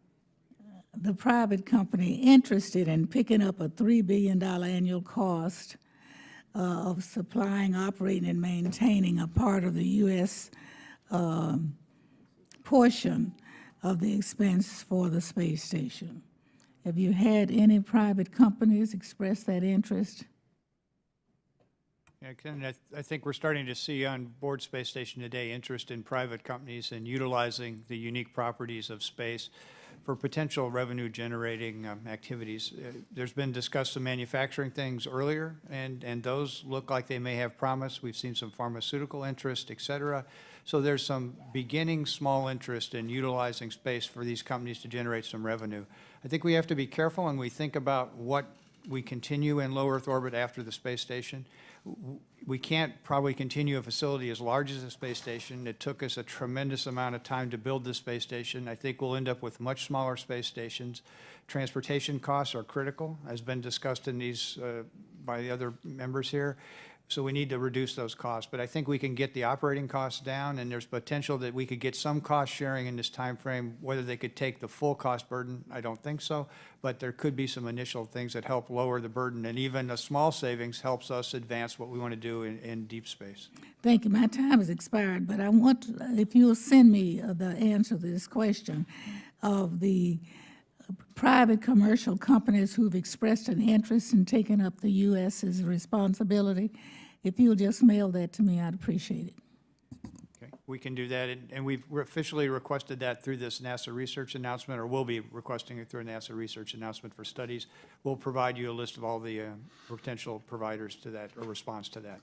B: the private company interested in picking up a $3 billion annual cost of supplying, operating, and maintaining a part of the U.S. Portion of the expense for the space station? Have you had any private companies express that interest?
E: Yeah, Ken, I think we're starting to see on board Space Station today interest in private companies in utilizing the unique properties of space for potential revenue-generating activities. There's been discussed some manufacturing things earlier, and those look like they may have promise. We've seen some pharmaceutical interest, et cetera. So there's some beginning small interest in utilizing space for these companies to generate some revenue. I think we have to be careful when we think about what we continue in low Earth orbit after the space station. We can't probably continue a facility as large as the space station. It took us a tremendous amount of time to build this space station. I think we'll end up with much smaller space stations. Transportation costs are critical, as been discussed in these by the other members here. So we need to reduce those costs. But I think we can get the operating costs down, and there's potential that we could get some cost sharing in this time frame. Whether they could take the full cost burden, I don't think so. But there could be some initial things that help lower the burden, and even a small savings helps us advance what we want to do in deep space.
B: Thank you. My time has expired, but I want, if you'll send me the answer to this question of the private commercial companies who've expressed an interest in taking up the U.S.'s responsibility. If you'll just mail that to me, I'd appreciate it.
E: Okay, we can do that, and we've officially requested that through this NASA research announcement, or will be requesting it through a NASA research announcement for studies. We'll provide you a list of all the potential providers to that, or response to that.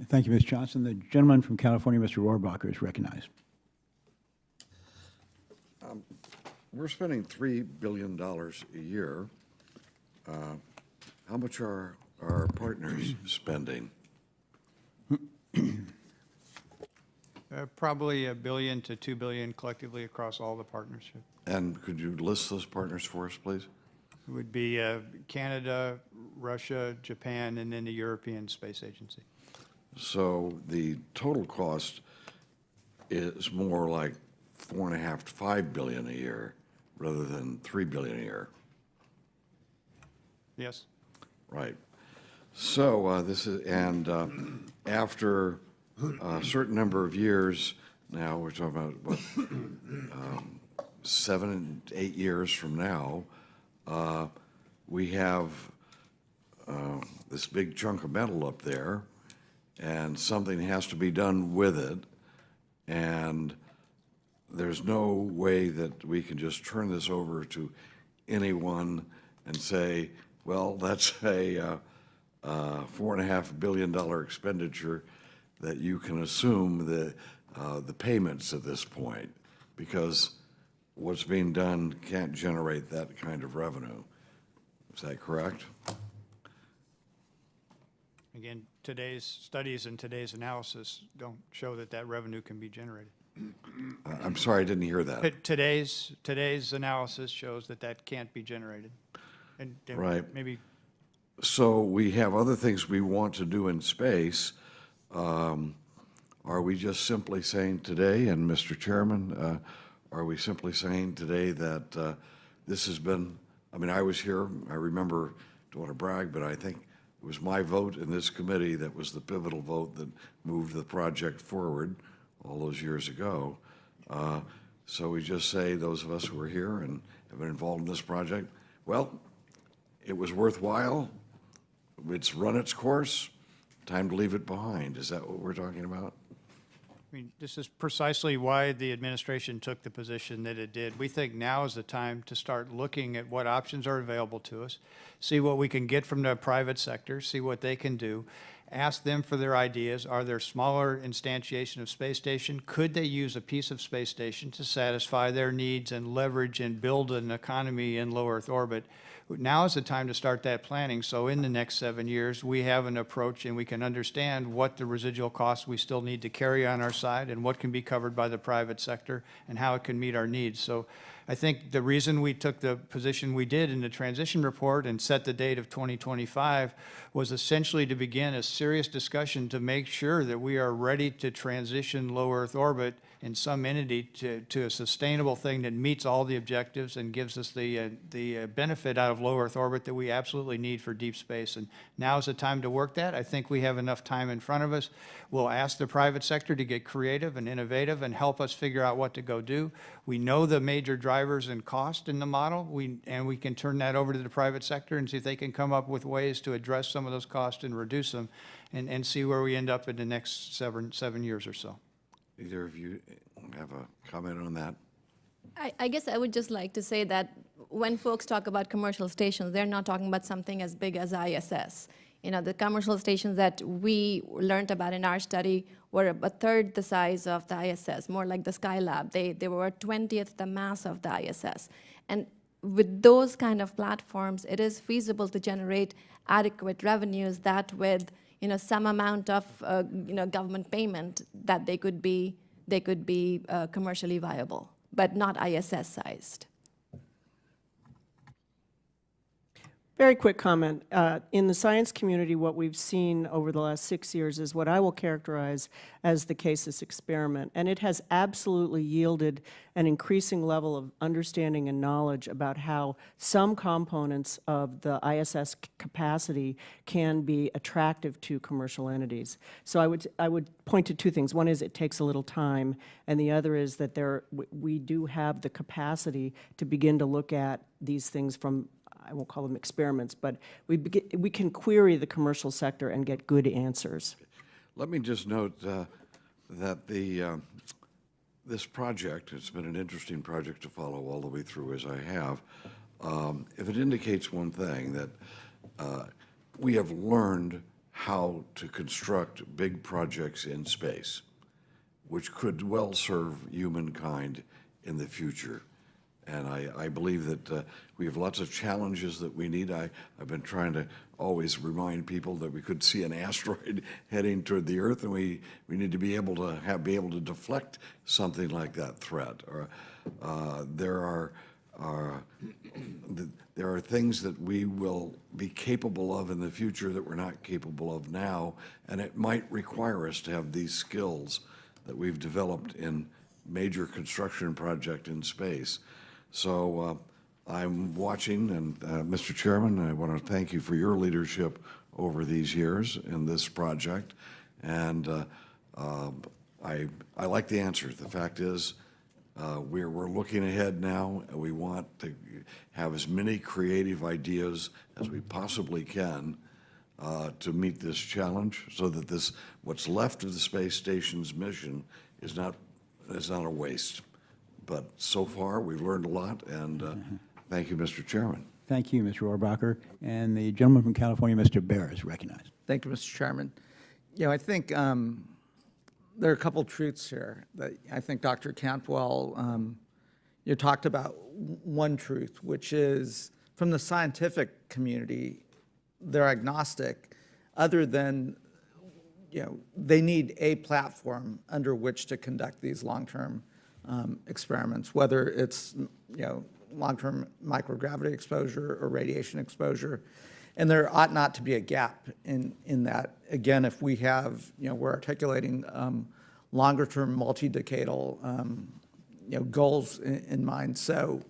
A: Thank you, Ms. Johnson. The gentleman from California, Mr. Rohrabacher, is recognized.
H: We're spending $3 billion a year. How much are our partners spending?
E: Probably $1 billion to $2 billion collectively across all the partnerships.
H: And could you list those partners for us, please?
E: It would be Canada, Russia, Japan, and then the European Space Agency.
H: So the total cost is more like $4.5 to $5 billion a year rather than $3 billion a year.
E: Yes.
H: Right. So this is, and after a certain number of years, now we're talking about what, 7 and 8 years from now, we have this big chunk of metal up there, and something has to be done with it, and there's no way that we can just turn this over to anyone and say, well, that's a $4.5 billion expenditure that you can assume the payments at this point, because what's being done can't generate that kind of revenue. Is that correct?
E: Again, today's studies and today's analysis don't show that that revenue can be generated.
H: I'm sorry, I didn't hear that.
E: Today's analysis shows that that can't be generated. And
H: Right.
E: maybe
H: So we have other things we want to do in space. Are we just simply saying today, and Mr. Chairman, are we simply saying today that this has been, I mean, I was here, I remember, don't want to brag, but I think it was my vote in this committee that was the pivotal vote that moved the project forward all those years ago. So we just say, those of us who are here and have been involved in this project, well, it was worthwhile, it's run its course, time to leave it behind. Is that what we're talking about?
E: I mean, this is precisely why the administration took the position that it did. We think now is the time to start looking at what options are available to us, see what we can get from the private sector, see what they can do, ask them for their ideas. Are there smaller instantiation of space station? Could they use a piece of space station to satisfy their needs and leverage and build an economy in low Earth orbit? Now is the time to start that planning, so in the next 7 years, we have an approach and we can understand what the residual costs we still need to carry on our side and what can be covered by the private sector and how it can meet our needs. So I think the reason we took the position we did in the transition report and set the date of 2025 was essentially to begin a serious discussion to make sure that we are ready to transition low Earth orbit in some entity to a sustainable thing that meets all the objectives and gives us the benefit out of low Earth orbit that we absolutely need for deep space. And now is the time to work that. I think we have enough time in front of us. We'll ask the private sector to get creative and innovative and help us figure out what to go do. We know the major drivers and cost in the model, and we can turn that over to the private sector and see if they can come up with ways to address some of those costs and reduce them, and see where we end up in the next seven years or so.
H: Either of you have a comment on that?
F: I guess I would just like to say that when folks talk about commercial stations, they're not talking about something as big as ISS. You know, the commercial stations that we learned about in our study were a third the size of the ISS, more like the Skylab. They were a 20th the mass of the ISS. And with those kind of platforms, it is feasible to generate adequate revenues that with, you know, some amount of, government payment that they could be commercially viable, but not ISS sized.
G: Very quick comment. In the science community, what we've seen over the last 6 years is what I will characterize as the CASIS experiment. And it has absolutely yielded an increasing level of understanding and knowledge about how some components of the ISS capacity can be attractive to commercial entities. So I would point to two things. One is it takes a little time, and the other is that we do have the capacity to begin to look at these things from, I won't call them experiments, but we can query the commercial sector and get good answers.
H: Let me just note that this project, it's been an interesting project to follow all the way through as I have. If it indicates one thing, that we have learned how to construct big projects in space, which could well serve humankind in the future. And I believe that we have lots of challenges that we need. I've been trying to always remind people that we could see an asteroid heading toward the Earth, and we need to be able to deflect something like that threat. Or there are things that we will be capable of in the future that we're not capable of now, and it might require us to have these skills that we've developed in major construction project in space. So I'm watching, and Mr. Chairman, I want to thank you for your leadership over these years in this project. And I like the answer. The fact is, we're looking ahead now, and we want to have as many creative ideas as we possibly can to meet this challenge, so that what's left of the space station's mission is not a waste. But so far, we've learned a lot, and thank you, Mr. Chairman.
A: Thank you, Mr. Rohrabacher. And the gentleman from California, Mr. Bear, is recognized.
D: Thank you, Mr. Chairman. You know, I think there are a couple truths here that I think Dr. Cantwell, you talked about one truth, which is from the scientific community, they're agnostic, other than, they need a platform under which to conduct these long-term experiments, whether it's, long-term microgravity exposure or radiation exposure. And there ought not to be a gap in that. Again, if we have, we're articulating longer-term multi-decadal, goals in mind. So,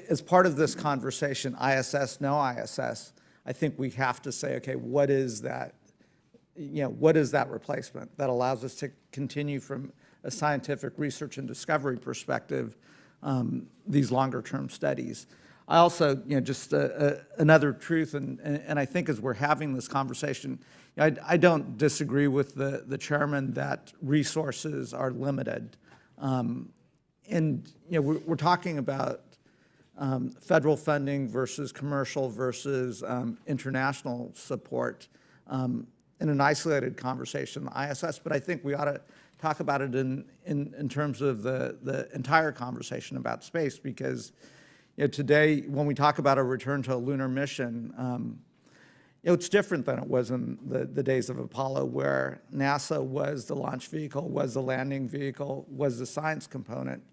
D: as part of this conversation, ISS, no ISS, I think we have to say, okay, what is that? What is that replacement that allows us to continue from a scientific research and discovery perspective, these longer-term studies? I also, just another truth, and I think as we're having this conversation, I don't disagree with the chairman that resources are limited. And, we're talking about federal funding versus commercial versus international support in an isolated conversation, the ISS, but I think we ought to talk about it in terms of the entire conversation about space, because today when we talk about a return to a lunar mission, it's different than it was in the days of Apollo, where NASA was the launch vehicle, was the landing vehicle, was the science component.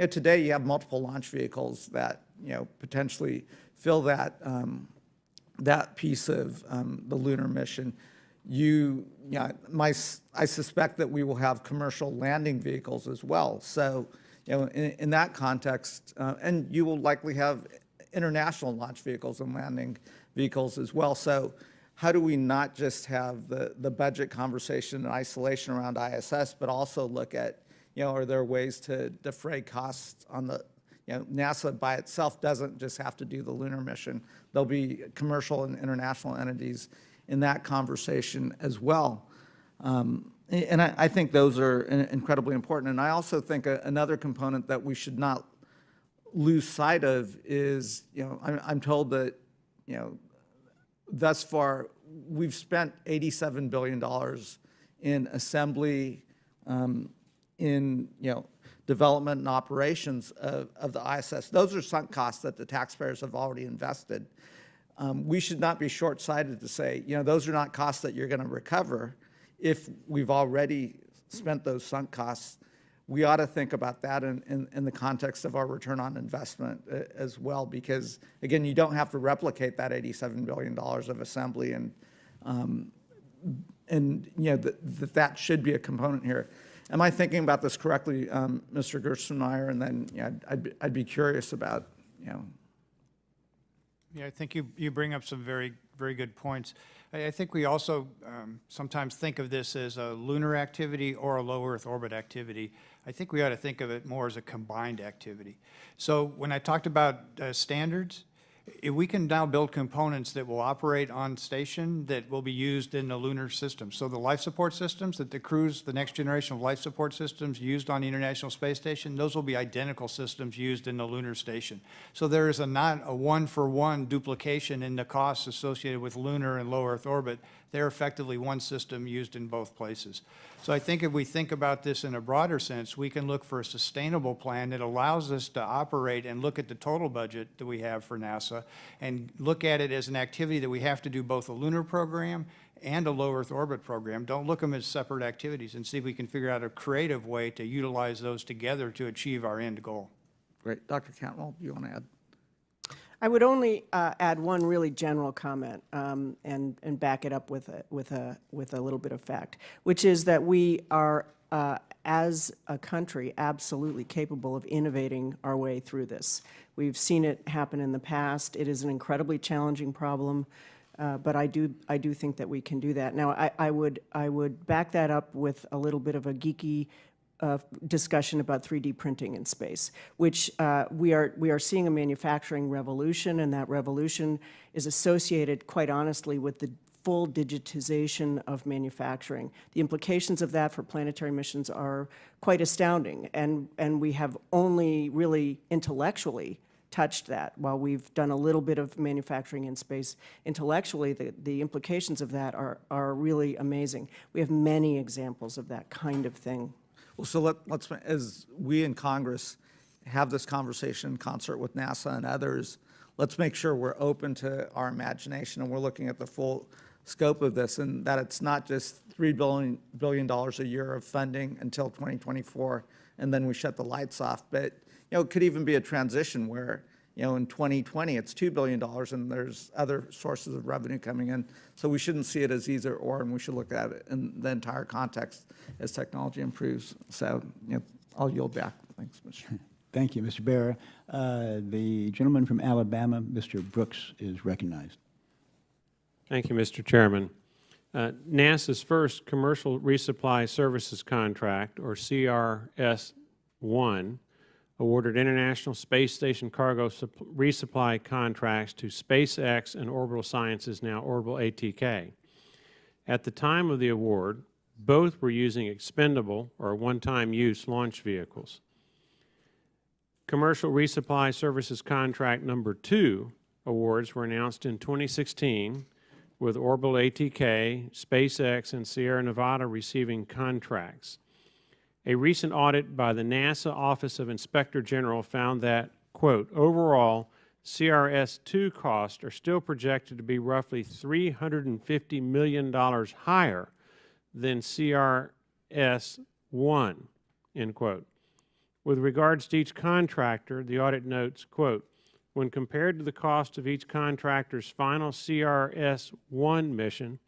D: Today you have multiple launch vehicles that potentially fill that that piece of the lunar mission. I suspect that we will have commercial landing vehicles as well. So, in that context, and you will likely have international launch vehicles and landing vehicles as well. So, how do we not just have the budget conversation in isolation around ISS, but also look at, are there ways to defray costs on the, NASA by itself doesn't just have to do the lunar mission. There'll be commercial and international entities in that conversation as well. And I think those are incredibly important. And I also think another component that we should not lose sight of is, I'm told that, thus far, we've spent $87 billion in assembly, in, development and operations of the ISS. Those are sunk costs that the taxpayers have already invested. We should not be short-sighted to say, those are not costs that you're going to recover. If we've already spent those sunk costs, we ought to think about that in the context of our return on investment as well, because, again, you don't have to replicate that $87 billion of assembly, and that should be a component here. Am I thinking about this correctly, Mr. Gerstenmaier? And then I'd be curious about,
E: Yeah, I think you bring up some very, very good points. I think we also sometimes think of this as a lunar activity or a low Earth orbit activity. I think we ought to think of it more as a combined activity. So when I talked about standards, if we can now build components that will operate on station that will be used in the lunar system. So the life support systems that the crews, the next generation of life support systems used on the International Space Station, those will be identical systems used in the lunar station. So there is not a one-for-one duplication in the costs associated with lunar and low Earth orbit. They're effectively one system used in both places. So I think if we think about this in a broader sense, we can look for a sustainable plan that allows us to operate and look at the total budget that we have for NASA and look at it as an activity that we have to do both a lunar program and a low Earth orbit program. Don't look at them as separate activities, and see if we can figure out a creative way to utilize those together to achieve our end goal.
D: Great. Dr. Cantwell, do you want to add?
G: I would only add one really general comment and back it up with a little bit of fact, which is that we are, as a country, absolutely capable of innovating our way through this. We've seen it happen in the past. It is an incredibly challenging problem, but I do think that we can do that. Now, I would back that up with a little bit of a geeky discussion about 3D printing in space, which we are seeing a manufacturing revolution, and that revolution is associated, quite honestly, with the full digitization of manufacturing. The implications of that for planetary missions are quite astounding, and we have only really intellectually touched that. While we've done a little bit of manufacturing in space, intellectually, the implications of that are really amazing. We have many examples of that kind of thing.
D: Well, so let's, as we in Congress have this conversation in concert with NASA and others, let's make sure we're open to our imagination and we're looking at the full scope of this, and that it's not just $3 billion a year of funding until 2024, and then we shut the lights off. But, it could even be a transition where, in 2020, it's $2 billion and there's other sources of revenue coming in. So we shouldn't see it as either or, and we should look at it in the entire context as technology improves. So, I'll yield back. Thanks, Mr.
A: Thank you, Mr. Barra. The gentleman from Alabama, Mr. Brooks, is recognized.
I: Thank you, Mr. Chairman. NASA's first commercial resupply services contract, or CRS-1, awarded International Space Station cargo resupply contracts to SpaceX and Orbital Sciences, now Orbital ATK. At the time of the award, both were using expendable or one-time use launch vehicles. Commercial resupply services contract number 2 awards were announced in 2016, with Orbital ATK, SpaceX, and Sierra Nevada receiving contracts. A recent audit by the NASA Office of Inspector General found that, quote, overall, CRS-2 costs are still projected to be roughly $350 million higher than CRS-1, end quote. With regards to each contractor, the audit notes, quote, when compared to the cost of each contractor's final CRS-1 mission,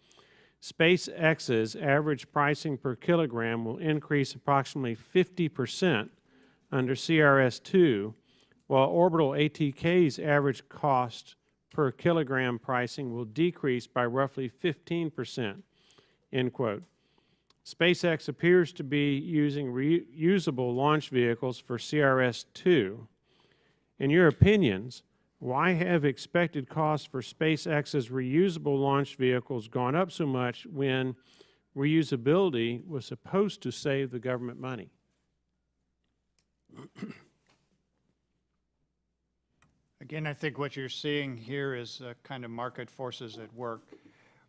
I: SpaceX's average pricing per kilogram will increase approximately 50% under CRS-2, while Orbital ATK's average cost per kilogram pricing will decrease by roughly 15%, end quote. SpaceX appears to be using reusable launch vehicles for CRS-2. In your opinions, why have expected costs for SpaceX's reusable launch vehicles gone up so much when reusability was supposed to save the government money.
E: Again, I think what you're seeing here is kind of market forces at work.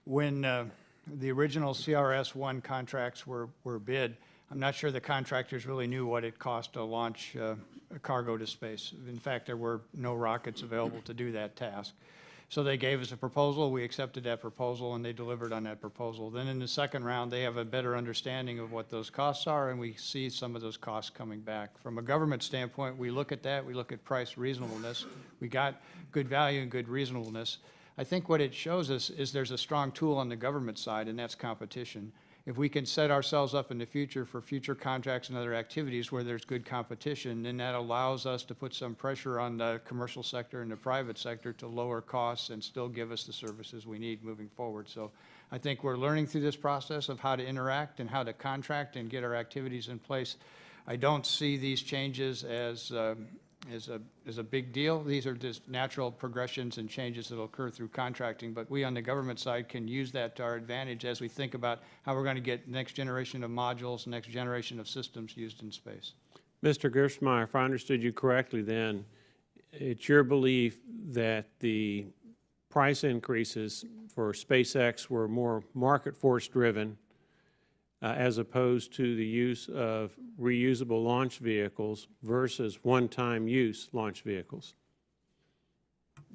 E: When the original CRS-1 contracts were bid, I'm not sure the contractors really knew what it cost to launch a cargo to space. In fact, there were no rockets available to do that task. So they gave us a proposal, we accepted that proposal, and they delivered on that proposal. Then in the second round, they have a better understanding of what those costs are, and we see some of those costs coming back. From a government standpoint, we look at that, we look at price reasonableness. We got good value and good reasonableness. I think what it shows us is there's a strong tool on the government side, and that's competition. If we can set ourselves up in the future for future contracts and other activities where there's good competition, then that allows us to put some pressure on the commercial sector and the private sector to lower costs and still give us the services we need moving forward. So I think we're learning through this process of how to interact and how to contract and get our activities in place. I don't see these changes as a big deal. These are just natural progressions and changes that will occur through contracting, but we on the government side can use that to our advantage as we think about how we're going to get next generation of modules, next generation of systems used in space.
I: Mr. Gerstenmaier, if I understood you correctly then, it's your belief that the price increases for SpaceX were more market force driven as opposed to the use of reusable launch vehicles versus one-time use launch vehicles.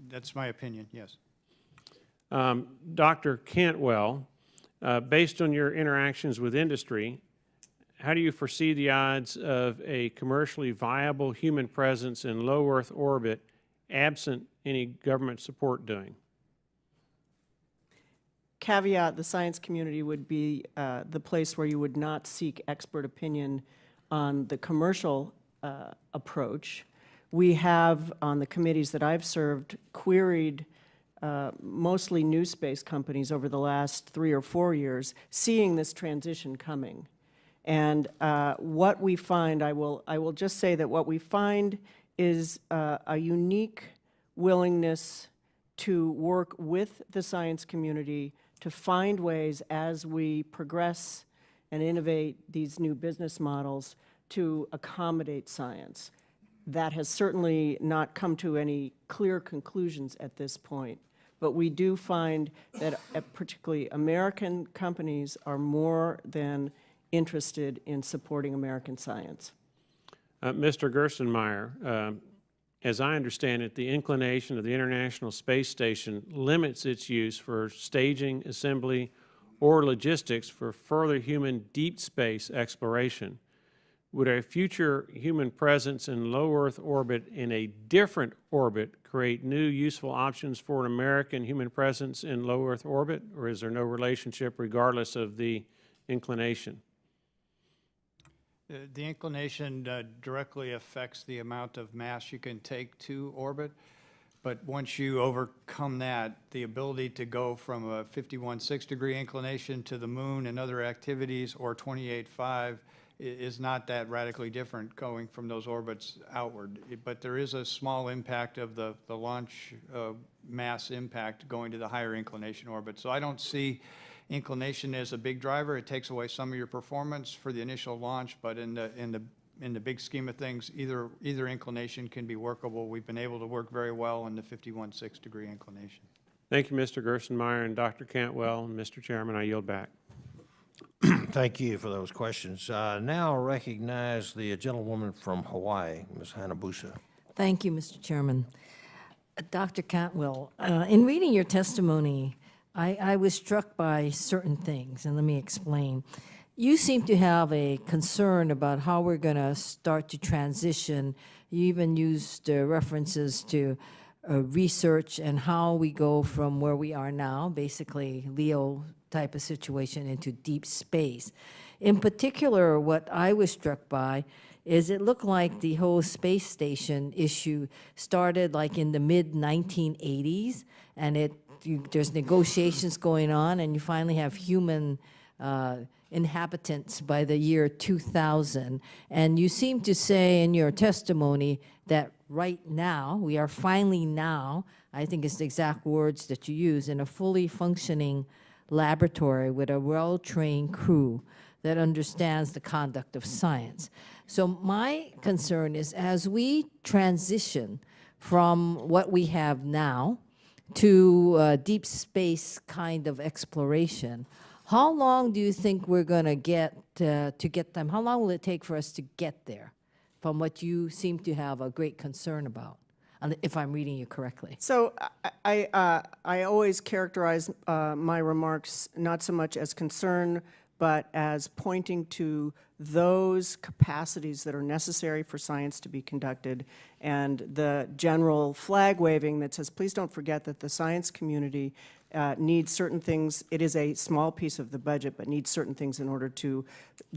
E: That's my opinion, yes.
I: Dr. Cantwell, based on your interactions with industry, how do you foresee the odds of a commercially viable human presence in low Earth orbit absent any government support doing?
G: Caveat, the science community would be the place where you would not seek expert opinion on the commercial approach. We have, on the committees that I've served, queried mostly new space companies over the last 3 or 4 years, seeing this transition coming. And what we find, I will just say that what we find is a unique willingness to work with the science community to find ways as we progress and innovate these new business models to accommodate science. That has certainly not come to any clear conclusions at this point, but we do find that particularly American companies are more than interested in supporting American science.
I: Mr. Gerstenmaier, as I understand it, the inclination of the International Space Station limits its use for staging, assembly, or logistics for further human deep space exploration. Would a future human presence in low Earth orbit in a different orbit create new useful options for an American human presence in low Earth orbit, or is there no relationship regardless of the inclination?
E: The inclination directly affects the amount of mass you can take to orbit, but once you overcome that, the ability to go from a 51.6 degree inclination to the moon and other activities, or 28.5, is not that radically different going from those orbits outward. But there is a small impact of the launch mass impact going to the higher inclination orbit. So I don't see inclination as a big driver. It takes away some of your performance for the initial launch, but in the big scheme of things, either inclination can be workable. We've been able to work very well in the 51.6 degree inclination.
I: Thank you, Mr. Gerstenmaier and Dr. Cantwell. And Mr. Chairman, I yield back.
C: Thank you for those questions. Now I'll recognize the gentlewoman from Hawaii, Ms. Hanabusa.
J: Thank you, Mr. Chairman. Dr. Cantwell, in reading your testimony, I was struck by certain things, and let me explain. You seem to have a concern about how we're going to start to transition. You even used references to research and how we go from where we are now, basically LEO type of situation, into deep space. In particular, what I was struck by is it looked like the whole space station issue started like in the mid-1980s, and there's negotiations going on, and you finally have human inhabitants by the year 2000. And you seem to say in your testimony that right now, we are finally now, I think it's the exact words that you use, in a fully functioning laboratory with a well-trained crew that understands the conduct of science. So my concern is, as we transition from what we have now to deep space kind of exploration, how long do you think we're going to get them? How long will it take for us to get there, from what you seem to have a great concern about, if I'm reading you correctly?
G: So I always characterize my remarks not so much as concern, but as pointing to those capacities that are necessary for science to be conducted, and the general flag waving that says, please don't forget that the science community needs certain things. It is a small piece of the budget, but needs certain things in order to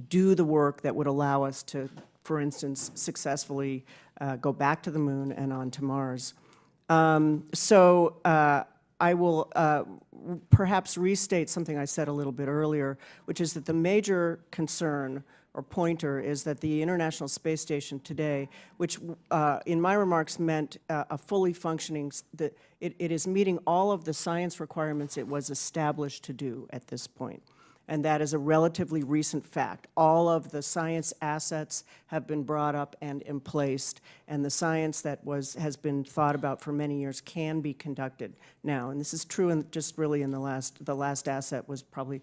G: do the work that would allow us to, for instance, successfully go back to the moon and on to Mars. I will perhaps restate something I said a little bit earlier, which is that the major concern or pointer is that the International Space Station today, which in my remarks meant a fully functioning, it is meeting all of the science requirements it was established to do at this point. And that is a relatively recent fact. All of the science assets have been brought up and emplaced, and the science that has been thought about for many years can be conducted now. And this is true in just really in the last asset was probably,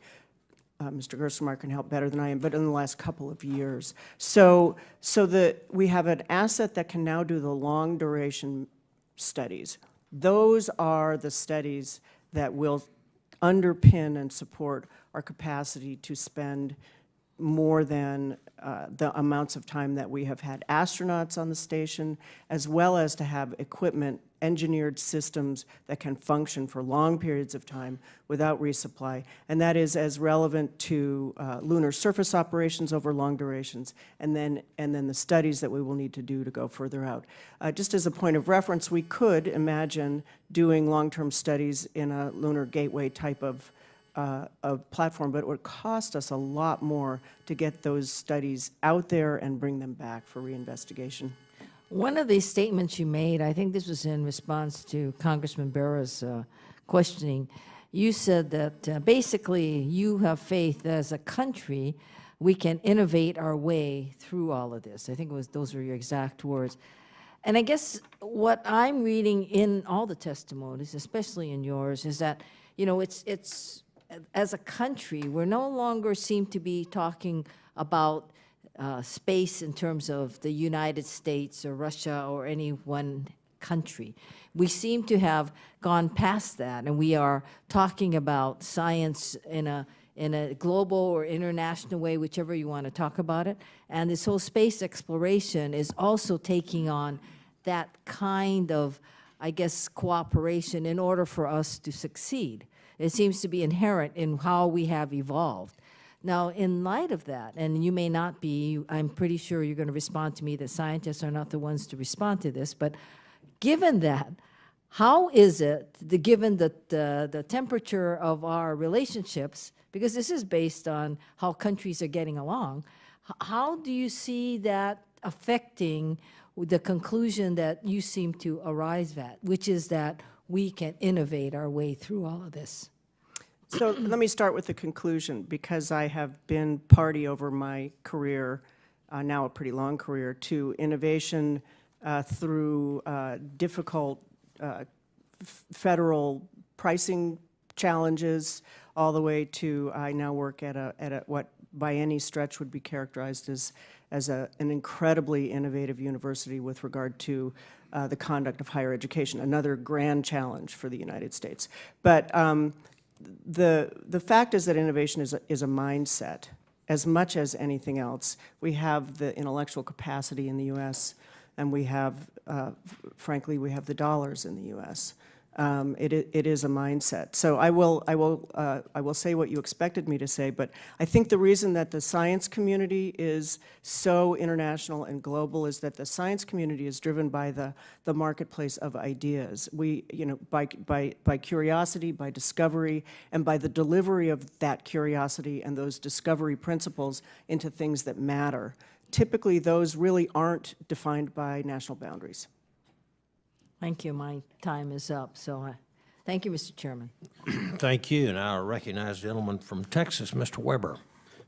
G: Mr. Gerstenmaier can help better than I am, but in the last couple of years. So we have an asset that can now do the long duration studies. Those are the studies that will underpin and support our capacity to spend more than the amounts of time that we have had astronauts on the station, as well as to have equipment, engineered systems that can function for long periods of time without resupply. And that is as relevant to lunar surface operations over long durations, and then the studies that we will need to do to go further out. Just as a point of reference, we could imagine doing long-term studies in a lunar gateway type of platform, but it would cost us a lot more to get those studies out there and bring them back for reinvestigation.
J: One of the statements you made, I think this was in response to Congressman Bera's questioning, you said that basically you have faith that as a country we can innovate our way through all of this. I think those were your exact words. And I guess what I'm reading in all the testimonies, especially in yours, is that, you know, it's as a country, we're no longer seem to be talking about space in terms of the United States or Russia or any one country. We seem to have gone past that, and we are talking about science in a global or international way, whichever you want to talk about it. And this whole space exploration is also taking on that kind of, I guess, cooperation in order for us to succeed. It seems to be inherent in how we have evolved. Now, in light of that, and you may not be, I'm pretty sure you're going to respond to me that scientists are not the ones to respond to this, but given that, how is it, given the temperature of our relationships, because this is based on how countries are getting along, how do you see that affecting the conclusion that you seem to arrive at, which is that we can innovate our way through all of this?
G: So let me start with the conclusion, because I have been party over my career, now a pretty long career, to innovation through difficult federal pricing challenges, all the way to I now work at what by any stretch would be characterized as an incredibly innovative university with regard to the conduct of higher education, another grand challenge for the United States. But the fact is that innovation is a mindset as much as anything else. We have the intellectual capacity in the U.S., and we have, frankly, we have the dollars in the U.S. It is a mindset. So I will say what you expected me to say, but I think the reason that the science community is so international and global is that the science community is driven by the marketplace of ideas. We, you know, by curiosity, by discovery, and by the delivery of that curiosity and those discovery principles into things that matter. Typically, those really aren't defined by national boundaries.
J: Thank you. My time is up. So Thank you, Mr. Chairman.
C: Thank you, and I recognize the gentleman from Texas, Mr. Weber.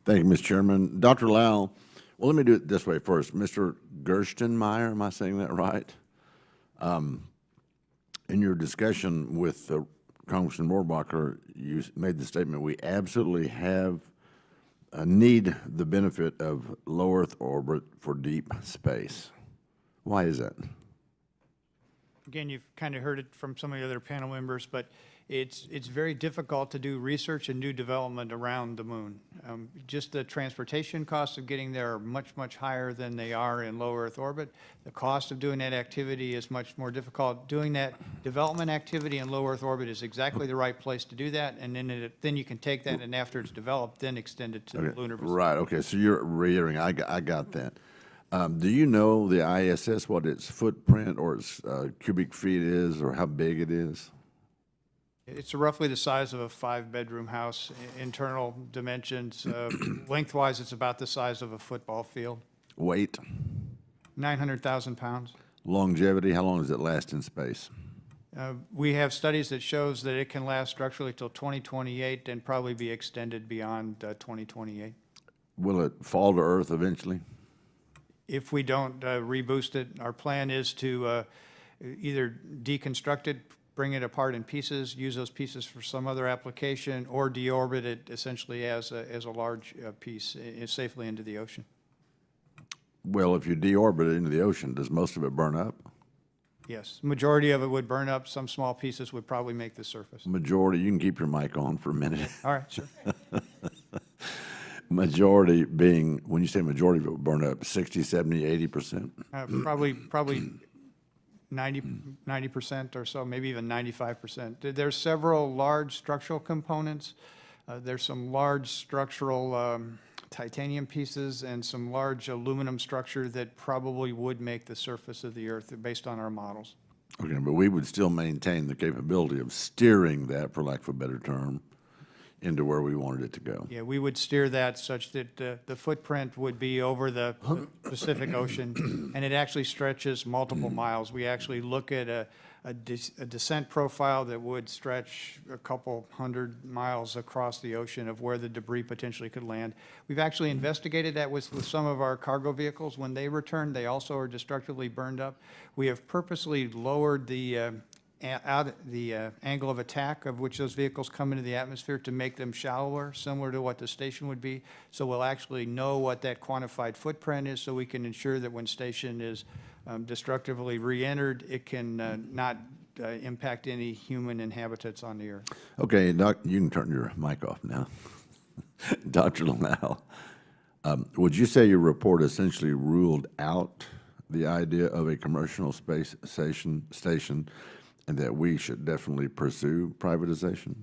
K: Thank you, Mr. Chairman. Dr. Lal, well, let me do it this way first. Mr. Gerstenmaier, am I saying that right? In your discussion with Congressman Rohrabacher, you made the statement, we absolutely have need the benefit of low Earth orbit for deep space. Why is that?
E: Again, you've kind of heard it from some of the other panel members, but it's very difficult to do research and new development around the moon. Just the transportation costs of getting there are much, much higher than they are in low Earth orbit. The cost of doing that activity is much more difficult. Doing that development activity in low Earth orbit is exactly the right place to do that, and then you can take that, and after it's developed, then extend it to the lunar vicinity.
K: Right, okay, so you're reiterating, I got that. Do you know the ISS, what its footprint or its cubic feet is, or how big it is?
E: It's roughly the size of a 5-bedroom house. Internal dimensions, lengthwise, it's about the size of a football field.
K: Weight,
E: 900,000 pounds.
K: longevity, how long does it last in space?
E: We have studies that shows that it can last structurally till 2028 and probably be extended beyond 2028.
K: Will it fall to Earth eventually?
E: If we don't reboost it, our plan is to either deconstruct it, bring it apart in pieces, use those pieces for some other application, or deorbit it essentially as a large piece safely into the ocean.
K: Well, if you deorbit it into the ocean, does most of it burn up?
E: Yes, majority of it would burn up. Some small pieces would probably make the surface.
K: Majority, you can keep your mic on for a minute.
E: All right, sure.
K: Majority being, when you say majority of it would burn up, 60, 70, 80%?
E: Probably 90% or so, maybe even 95%. There's several large structural components. There's some large structural titanium pieces and some large aluminum structure that probably would make the surface of the Earth based on our models.
K: Okay, but we would still maintain the capability of steering that, for lack of a better term, into where we wanted it to go.
E: Yeah, we would steer that such that the footprint would be over the Pacific Ocean, and it actually stretches multiple miles. We actually look at a descent profile that would stretch a couple 100 miles across the ocean of where the debris potentially could land. We've actually investigated that with some of our cargo vehicles. When they return, they also are destructively burned up. We have purposely lowered the angle of attack of which those vehicles come into the atmosphere to make them shallower, similar to what the station would be. So we'll actually know what that quantified footprint is, so we can ensure that when station is destructively re-entered, it can not impact any human inhabitants on the Earth.
K: Okay, Doc, you can turn your mic off now. Dr. Lal, would you say your report essentially ruled out the idea of a commercial space station and that we should definitely pursue privatization?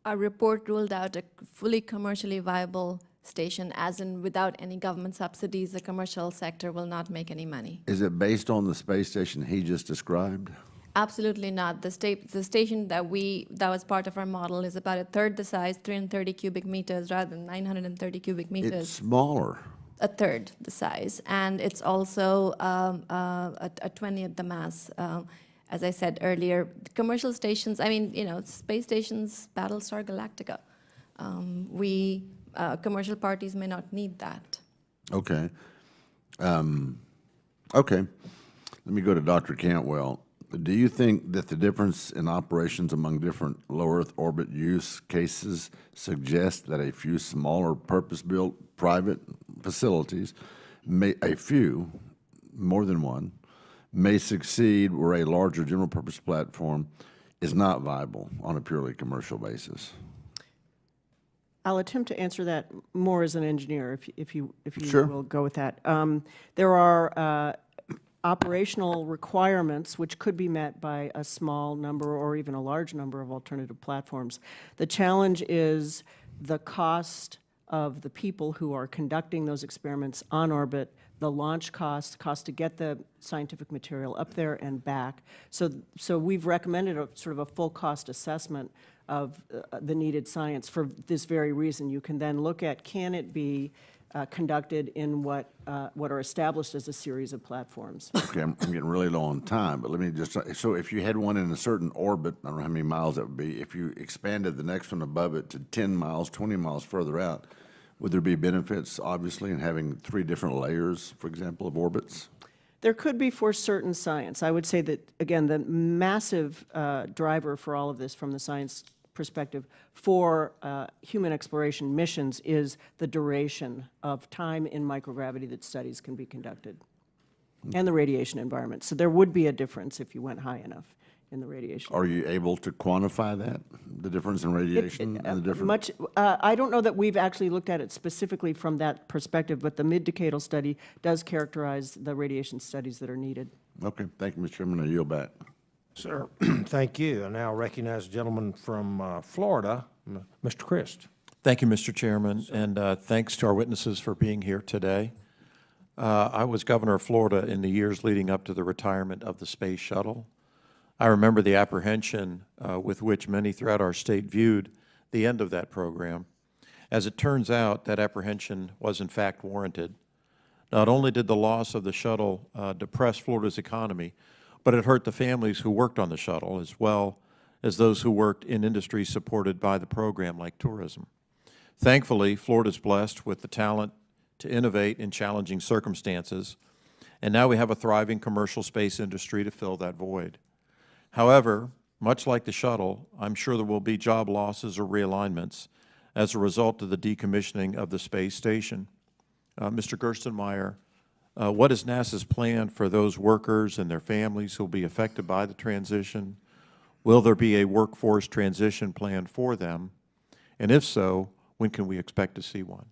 F: Our report ruled out a fully commercially viable station, as in without any government subsidies, the commercial sector will not make any money.
K: Is it based on the space station he just described?
F: Absolutely not. The station that was part of our model is about a third the size, 330 cubic meters rather than 930 cubic meters.
K: It's smaller.
F: A third the size, and it's also a 20th the mass. As I said earlier, commercial stations, I mean, space stations, Battlestar Galactica. Commercial parties may not need that.
K: Okay. Okay. Let me go to Dr. Cantwell. Do you think that the difference in operations among different low Earth orbit use cases suggests that a few smaller purpose-built private facilities, more than one, may succeed where a larger general purpose platform is not viable on a purely commercial basis?
G: I'll attempt to answer that more as an engineer, if you
K: Sure.
G: will go with that. There are operational requirements which could be met by a small number or even a large number of alternative platforms. The challenge is the cost of the people who are conducting those experiments on orbit, the launch cost to get the scientific material up there and back. So we've recommended a sort of a full cost assessment of the needed science for this very reason. You can then look at, can it be conducted in what are established as a series of platforms.
K: Okay, I'm getting really low on time, but let me just, so if you had one in a certain orbit, I don't know how many miles that would be, if you expanded the next one above it to 10 miles, 20 miles further out, would there be benefits, obviously, in having 3 different layers, for example, of orbits?
G: There could be for certain science. I would say that, again, the massive driver for all of this from the science perspective for human exploration missions is the duration of time in microgravity that studies can be conducted and the radiation environment. So there would be a difference if you went high enough in the radiation.
K: Are you able to quantify that, the difference in radiation and the difference?
G: I don't know that we've actually looked at it specifically from that perspective, but the mid-decadal study does characterize the radiation studies that are needed.
K: Okay, thank you, Mr. Chairman. I yield back.
C: Sir, thank you. I now recognize the gentleman from Florida, Mr. Christ.
L: Thank you, Mr. Chairman, and thanks to our witnesses for being here today. I was governor of Florida in the years leading up to the retirement of the Space Shuttle. I remember the apprehension with which many throughout our state viewed the end of that program. As it turns out, that apprehension was in fact warranted. Not only did the loss of the shuttle depress Florida's economy, but it hurt the families who worked on the shuttle as well as those who worked in industries supported by the program like tourism. Thankfully, Florida's blessed with the talent to innovate in challenging circumstances, and now we have a thriving commercial space industry to fill that void. However, much like the shuttle, I'm sure there will be job losses or realignments as a result of the decommissioning of the space station. Mr. Gerstenmaier, what is NASA's plan for those workers and their families who will be affected by the transition? Will there be a workforce transition plan for them? And if so, when can we expect to see one?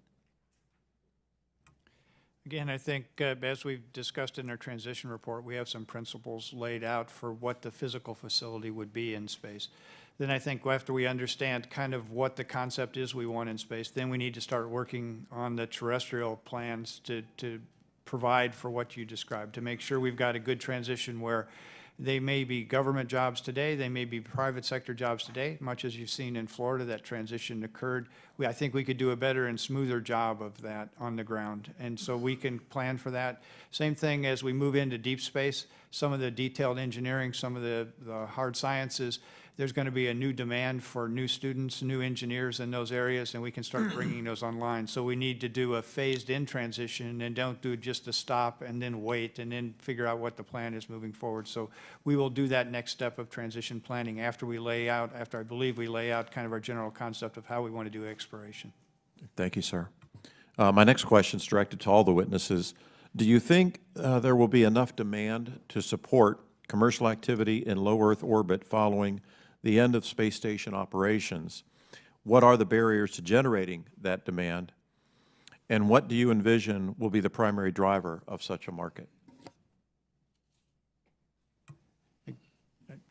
E: Again, I think as we've discussed in our transition report, we have some principles laid out for what the physical facility would be in space. Then I think after we understand kind of what the concept is we want in space, then we need to start working on the terrestrial plans to provide for what you described, to make sure we've got a good transition where they may be government jobs today, they may be private sector jobs today, much as you've seen in Florida, that transition occurred. I think we could do a better and smoother job of that on the ground, and so we can plan for that. Same thing as we move into deep space, some of the detailed engineering, some of the hard sciences, there's going to be a new demand for new students, new engineers in those areas, and we can start bringing those online. So we need to do a phased-in transition and don't do just a stop and then wait and then figure out what the plan is moving forward. So we will do that next step of transition planning after I believe we lay out kind of our general concept of how we want to do exploration.
L: Thank you, sir. My next question is directed to all the witnesses. Do you think there will be enough demand to support commercial activity in low Earth orbit following the end of space station operations? What are the barriers to generating that demand? And what do you envision will be the primary driver of such a market?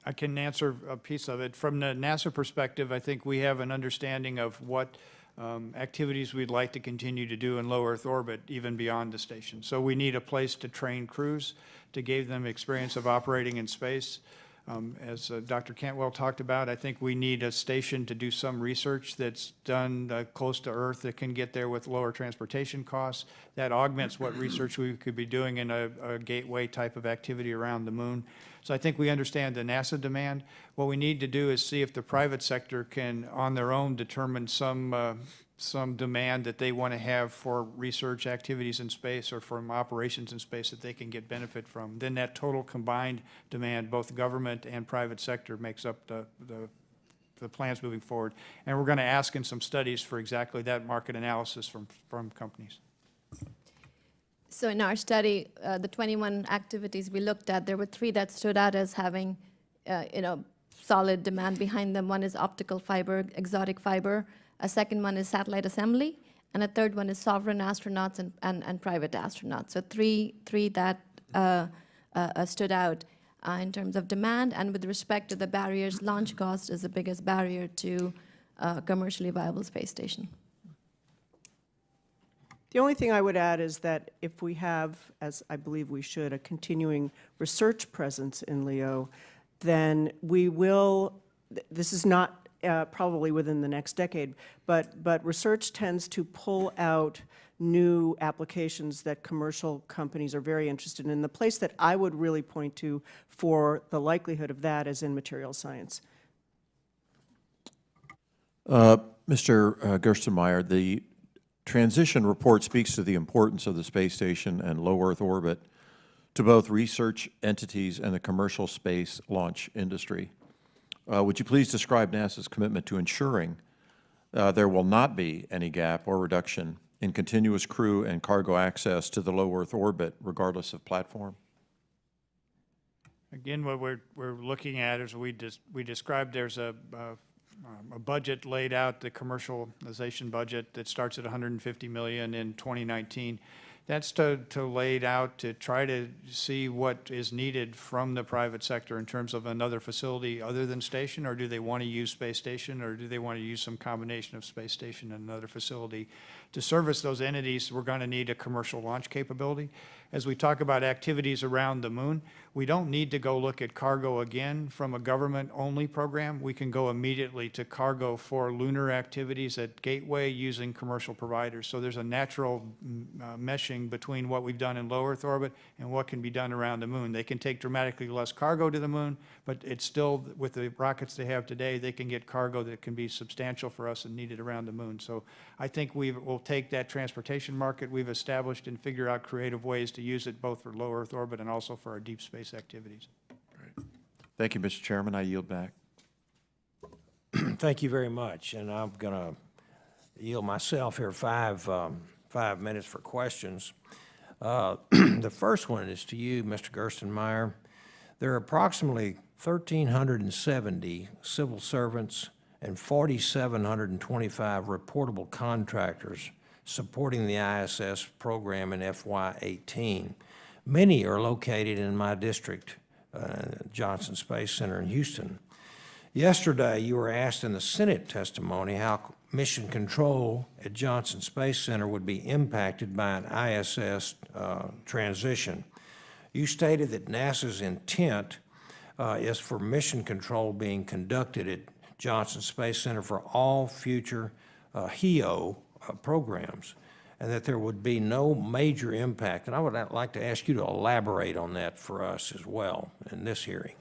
E: I can answer a piece of it. From the NASA perspective, I think we have an understanding of what activities we'd like to continue to do in low Earth orbit, even beyond the station. So we need a place to train crews, to give them experience of operating in space. As Dr. Cantwell talked about, I think we need a station to do some research that's done close to Earth that can get there with lower transportation costs. That augments what research we could be doing in a gateway type of activity around the moon. So I think we understand the NASA demand. What we need to do is see if the private sector can, on their own, determine some demand that they want to have for research activities in space or from operations in space that they can get benefit from. Then that total combined demand, both government and private sector, makes up the plans moving forward. And we're going to ask in some studies for exactly that market analysis from companies.
F: So in our study, the 21 activities we looked at, there were 3 that stood out as having, solid demand behind them. One is optical fiber, exotic fiber. A second one is satellite assembly, and a third one is sovereign astronauts and private astronauts. So three that stood out in terms of demand. And with respect to the barriers, launch cost is the biggest barrier to a commercially viable space station.
G: The only thing I would add is that if we have, as I believe we should, a continuing research presence in LEO, then we will, this is not probably within the next decade, but research tends to pull out new applications that commercial companies are very interested in. The place that I would really point to for the likelihood of that is in material science.
L: Mr. Gerstenmaier, the transition report speaks to the importance of the space station and low Earth orbit to both research entities and the commercial space launch industry. Would you please describe NASA's commitment to ensuring there will not be any gap or reduction in continuous crew and cargo access to the low Earth orbit, regardless of platform?
E: Again, what we're looking at is we described there's a budget laid out, the commercialization budget that starts at $150 million in 2019. That's to laid out to try to see what is needed from the private sector in terms of another facility other than station, or do they want to use space station, or do they want to use some combination of space station and another facility? To service those entities, we're going to need a commercial launch capability. As we talk about activities around the moon, we don't need to go look at cargo again from a government-only program. We can go immediately to cargo for lunar activities at Gateway using commercial providers. So there's a natural meshing between what we've done in low Earth orbit and what can be done around the moon. They can take dramatically less cargo to the moon, but it's still, with the rockets they have today, they can get cargo that can be substantial for us and needed around the moon. So I think we'll take that transportation market we've established and figure out creative ways to use it both for low Earth orbit and also for our deep space activities.
L: Thank you, Mr. Chairman. I yield back.
C: Thank you very much, and I'm going to yield myself here 5 minutes for questions. The first one is to you, Mr. Gerstenmaier. There are approximately 1,370 civil servants and 4,725 reportable contractors supporting the ISS program in FY18. Many are located in my district, Johnson Space Center in Houston. Yesterday, you were asked in the Senate testimony how mission control at Johnson Space Center would be impacted by an ISS transition. You stated that NASA's intent is for mission control being conducted at Johnson Space Center for all future HEO programs, and that there would be no major impact. And I would like to ask you to elaborate on that for us as well in this hearing.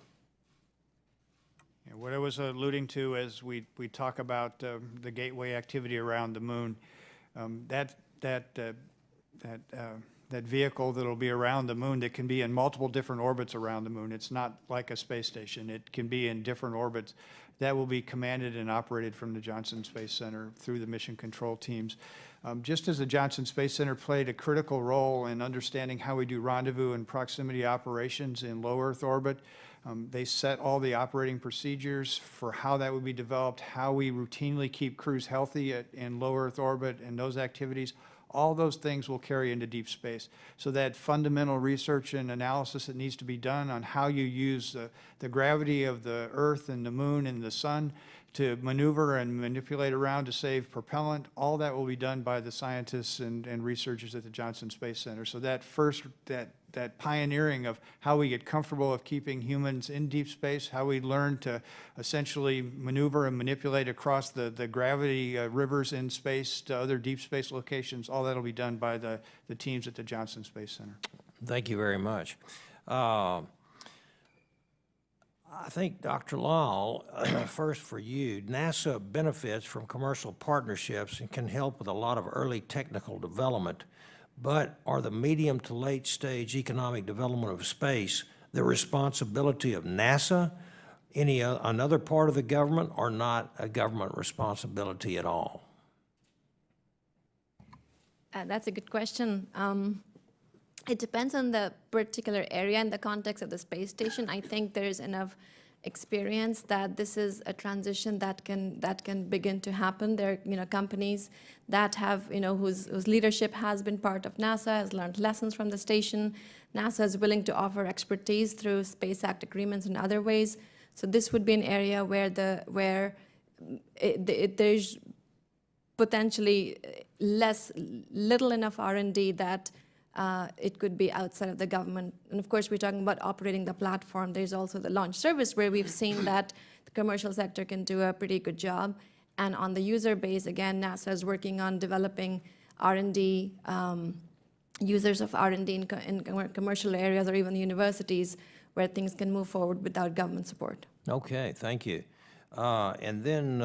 E: Yeah, what I was alluding to as we talk about the Gateway activity around the moon, that vehicle that'll be around the moon, that can be in multiple different orbits around the moon. It's not like a space station. It can be in different orbits. That will be commanded and operated from the Johnson Space Center through the mission control teams. Just as the Johnson Space Center played a critical role in understanding how we do rendezvous and proximity operations in low Earth orbit, they set all the operating procedures for how that would be developed, how we routinely keep crews healthy in low Earth orbit and those activities. All those things will carry into deep space. So that fundamental research and analysis that needs to be done on how you use the gravity of the Earth and the moon and the sun to maneuver and manipulate around to save propellant, all that will be done by the scientists and researchers at the Johnson Space Center. So that that pioneering of how we get comfortable of keeping humans in deep space, how we learn to essentially maneuver and manipulate across the gravity rivers in space to other deep space locations, all that will be done by the teams at the Johnson Space Center.
C: Thank you very much. I think, Dr. Lal, first for you, NASA benefits from commercial partnerships and can help with a lot of early technical development, but are the medium to late stage economic development of space the responsibility of NASA, another part of the government, or not a government responsibility at all?
F: That's a good question. It depends on the particular area and the context of the space station. I think there's enough experience that this is a transition that can begin to happen. There are companies that have whose leadership has been part of NASA, has learned lessons from the station. NASA is willing to offer expertise through Space Act agreements and other ways. So this would be an area where there's potentially little enough R&D that it could be outside of the government. And of course, we're talking about operating the platform. There's also the launch service where we've seen that the commercial sector can do a pretty good job. And on the user base, again, NASA is working on developing R&D, users of R&D in commercial areas or even universities where things can move forward without government support.
C: Okay, thank you. And then,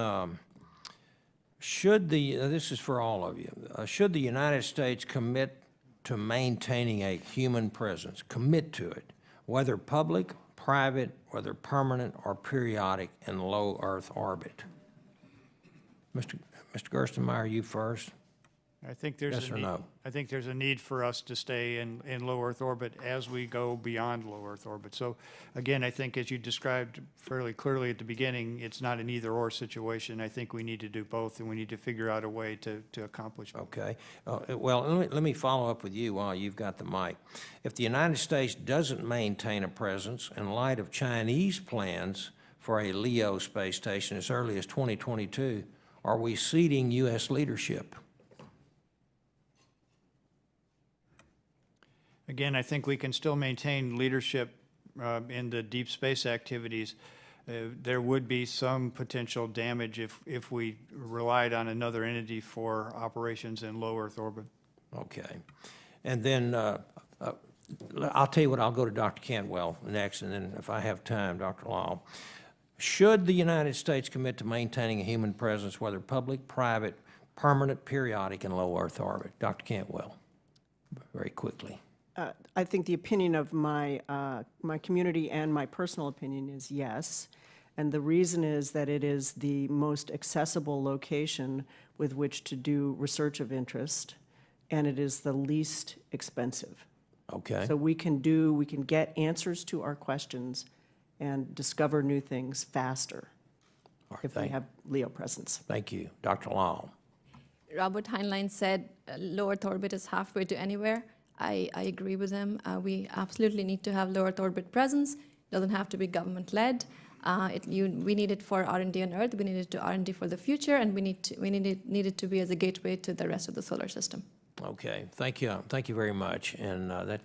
C: this is for all of you, should the United States commit to maintaining a human presence, commit to it, whether public, private, whether permanent or periodic in low Earth orbit? Mr. Gerstenmaier, you first.
E: I think there's
C: Yes
E: a
C: or
E: need,
C: no?
E: I think there's a need for us to stay in low Earth orbit as we go beyond low Earth orbit. So again, I think as you described fairly clearly at the beginning, it's not an either-or situation. I think we need to do both, and we need to figure out a way to accomplish both.
C: Okay. Well, let me follow up with you while you've got the mic. If the United States doesn't maintain a presence in light of Chinese plans for a LEO space station as early as 2022, are we ceding U.S. leadership?
E: Again, I think we can still maintain leadership in the deep space activities. There would be some potential damage if we relied on another entity for operations in low Earth orbit.
C: Okay. And then I'll tell you what, I'll go to Dr. Cantwell next, and then if I have time, Dr. Lal. Should the United States commit to maintaining a human presence, whether public, private, permanent, periodic, in low Earth orbit? Dr. Cantwell, very quickly.
G: I think the opinion of my community and my personal opinion is yes. And the reason is that it is the most accessible location with which to do research of interest, and it is the least expensive.
C: Okay.
G: So we can get answers to our questions and discover new things faster
C: All right,
G: if we have LEO presence.
C: Thank you. Dr. Lal.
F: Robert Heinlein said low Earth orbit is halfway to anywhere. I agree with him. We absolutely need to have low Earth orbit presence. It doesn't have to be government-led. We need it for R&D on Earth. We need it to R&D for the future, and we need it to be as a gateway to the rest of the solar system.
C: Okay. Thank you. Thank you very much. And that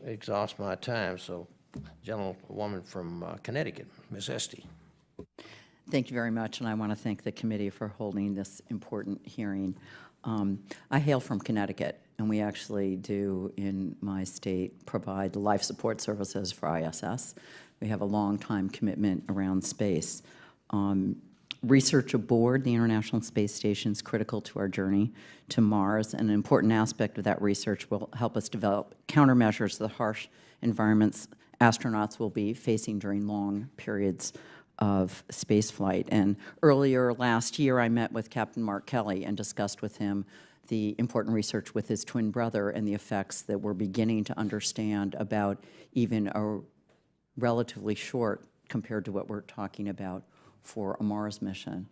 C: exhausts my time. So, gentlewoman from Connecticut, Ms. Esty.
M: Thank you very much, and I want to thank the committee for holding this important hearing. I hail from Connecticut, and we actually do, in my state, provide life support services for ISS. We have a long-time commitment around space. Research aboard the International Space Station is critical to our journey to Mars, and an important aspect of that research will help us develop countermeasures to the harsh environments astronauts will be facing during long periods of spaceflight. And earlier last year, I met with Captain Mark Kelly and discussed with him the important research with his twin brother and the effects that we're beginning to understand about even a relatively short, compared to what we're talking about for a Mars mission,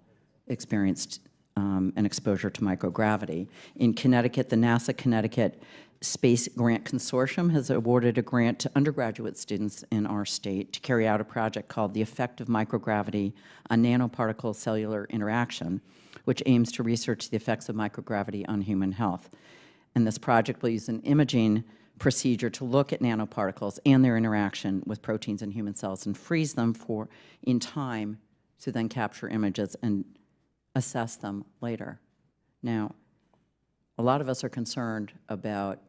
M: experienced an exposure to microgravity. In Connecticut, the NASA Connecticut Space Grant Consortium has awarded a grant to undergraduate students in our state to carry out a project called The Effect of Microgravity on Nanoparticle Cellular Interaction, which aims to research the effects of microgravity on human health. And this project will use an imaging procedure to look at nanoparticles and their interaction with proteins in human cells and freeze them in time to then capture images and assess them later. Now, a lot of us are concerned about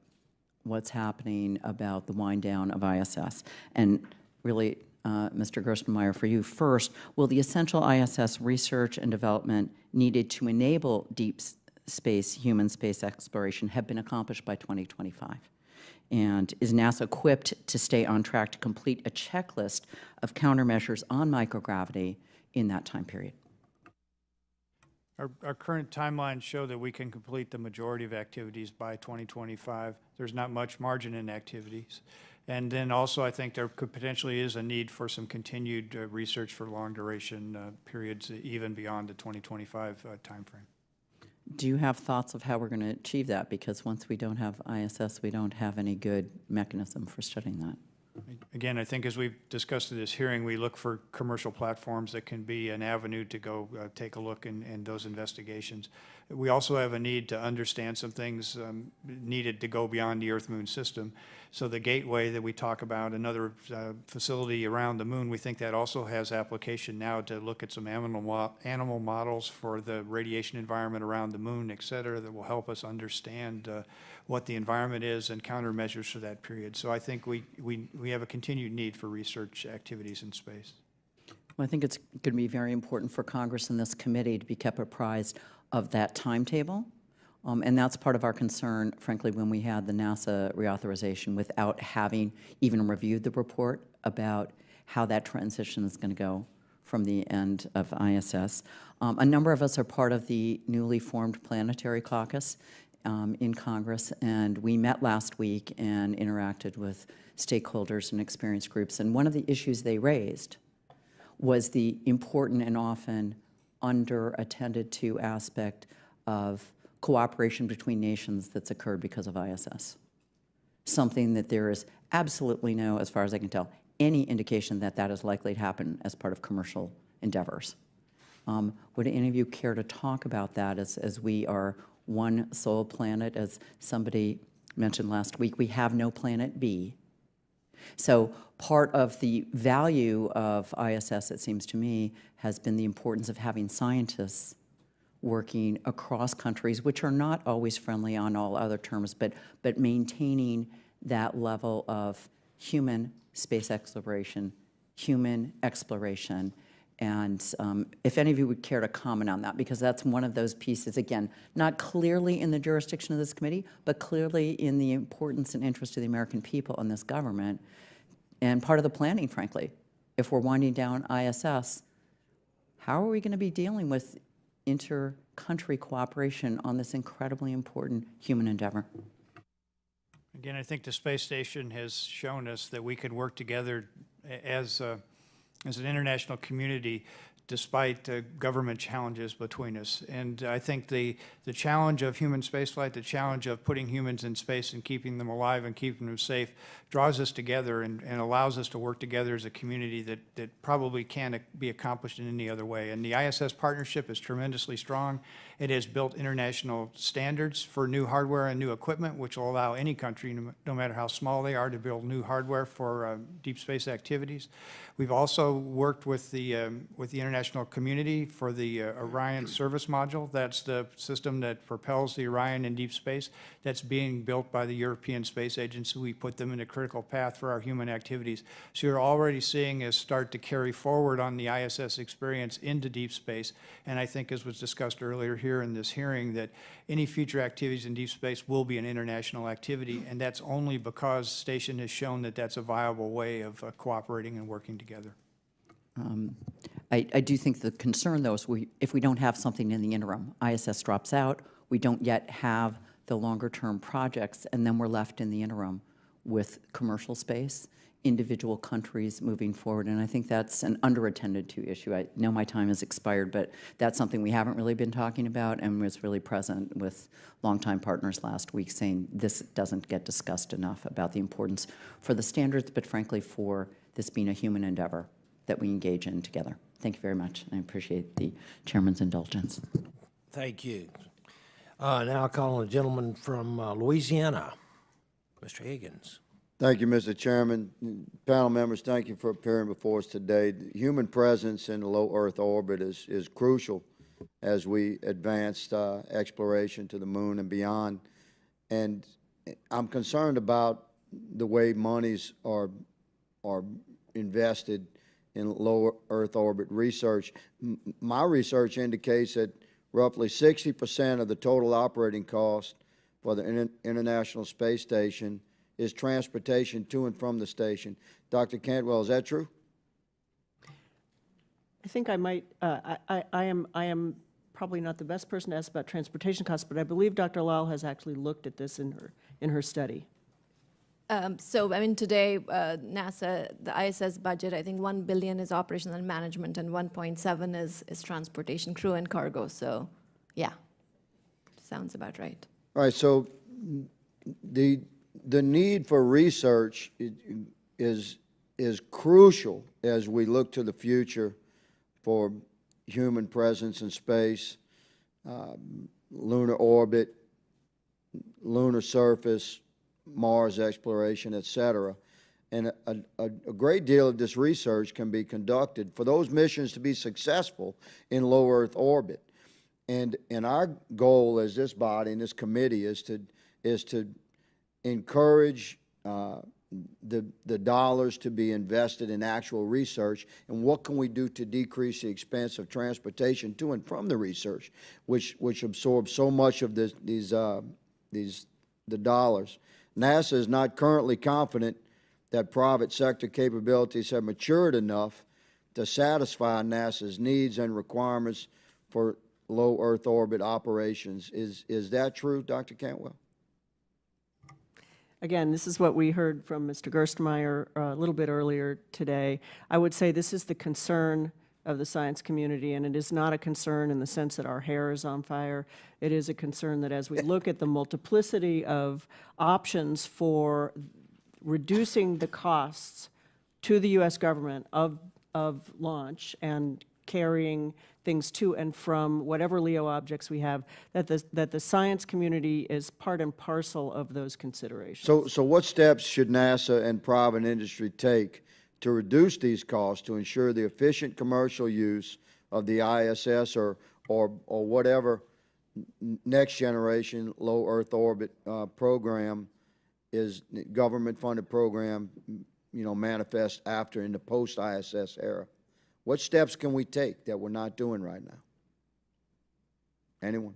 M: what's happening about the wind down of ISS. And really, Mr. Gerstenmaier, for you first, will the essential ISS research and development needed to enable deep space, human space exploration have been accomplished by 2025? And is NASA equipped to stay on track to complete a checklist of countermeasures on microgravity in that time period?
E: Our current timelines show that we can complete the majority of activities by 2025. There's not much margin in activities. And then also, I think there could potentially is a need for some continued research for long duration periods, even beyond the 2025 timeframe.
M: Do you have thoughts of how we're going to achieve that? Because once we don't have ISS, we don't have any good mechanism for studying that.
E: Again, I think as we've discussed in this hearing, we look for commercial platforms that can be an avenue to go take a look in those investigations. We also have a need to understand some things needed to go beyond the Earth-Moon system. So the gateway that we talk about, another facility around the moon, we think that also has application now to look at some animal models for the radiation environment around the moon, et cetera, that will help us understand what the environment is and countermeasures for that period. So I think we have a continued need for research activities in space.
M: Well, I think it's going to be very important for Congress and this committee to be kept apprised of that timetable. And that's part of our concern, frankly, when we had the NASA reauthorization without having even reviewed the report about how that transition is going to go from the end of ISS. A number of us are part of the newly formed Planetary Caucus in Congress, and we met last week and interacted with stakeholders and experience groups. And one of the issues they raised was the important and often under-attended to aspect of cooperation between nations that's occurred because of ISS. Something that there is absolutely no, as far as I can tell, any indication that that is likely to happen as part of commercial endeavors. Would any of you care to talk about that as we are one sole planet? As somebody mentioned last week, we have no planet B. So part of the value of ISS, it seems to me, has been the importance of having scientists working across countries, which are not always friendly on all other terms, but maintaining that level of human space exploration, human exploration. And if any of you would care to comment on that, because that's one of those pieces, again, not clearly in the jurisdiction of this committee, but clearly in the importance and interest of the American people and this government, and part of the planning, frankly. If we're winding down ISS, how are we going to be dealing with inter-country cooperation on this incredibly important human endeavor?
E: Again, I think the space station has shown us that we can work together as an international community despite government challenges between us. And I think the challenge of human spaceflight, the challenge of putting humans in space and keeping them alive and keeping them safe draws us together and allows us to work together as a community that probably can't be accomplished in any other way. And the ISS partnership is tremendously strong. It has built international standards for new hardware and new equipment, which will allow any country, no matter how small they are, to build new hardware for deep space activities. We've also worked with the international community for the Orion service module. That's the system that propels the Orion in deep space. That's being built by the European Space Agency. We put them in a critical path for our human activities. So you're already seeing us start to carry forward on the ISS experience into deep space. And I think, as was discussed earlier here in this hearing, that any future activities in deep space will be an international activity, and that's only because Station has shown that that's a viable way of cooperating and working together.
M: I do think the concern, though, is if we don't have something in the interim, ISS drops out, we don't yet have the longer-term projects, and then we're left in the interim with commercial space, individual countries moving forward, and I think that's an under-attended to issue. I know my time has expired, but that's something we haven't really been talking about and was really present with longtime partners last week saying this doesn't get discussed enough about the importance for the standards, but frankly for this being a human endeavor that we engage in together. Thank you very much. I appreciate the chairman's indulgence.
C: Thank you. Now I'll call on a gentleman from Louisiana, Mr. Higgins.
N: Thank you, Mr. Chairman. Panel members, thank you for appearing before us today. The human presence in the low Earth orbit is crucial as we advance exploration to the moon and beyond. And I'm concerned about the way monies are invested in low Earth orbit research. My research indicates that roughly 60% of the total operating cost for the International Space Station is transportation to and from the station. Dr. Cantwell, is that true?
G: I think I might, I am probably not the best person to ask about transportation costs, but I believe Dr. Lal has actually looked at this in her study.
F: So, I mean, today, NASA, the ISS budget, I think $1 billion is operational and management, and 1.7 is transportation, crew, and cargo. So, yeah, sounds about right.
N: All right, so the need for research is crucial as we look to the future for human presence in space, lunar orbit, lunar surface, Mars exploration, et cetera. And a great deal of this research can be conducted for those missions to be successful in low Earth orbit. And our goal as this body and this committee is to encourage the dollars to be invested in actual research, and what can we do to decrease the expense of transportation to and from the research, which absorbs so much of the dollars. NASA is not currently confident that private sector capabilities have matured enough to satisfy NASA's needs and requirements for low Earth orbit operations. Is that true, Dr. Cantwell?
G: Again, this is what we heard from Mr. Gerstenmaier a little bit earlier today. I would say this is the concern of the science community, and it is not a concern in the sense that our hair is on fire. It is a concern that as we look at the multiplicity of options for reducing the costs to the U.S. government of launch and carrying things to and from whatever LEO objects we have, that the science community is part and parcel of those considerations.
N: So what steps should NASA and private industry take to reduce these costs to ensure the efficient commercial use of the ISS or whatever next generation low Earth orbit program is government-funded program, manifest after in the post-ISS era? What steps can we take that we're not doing right now? Anyone?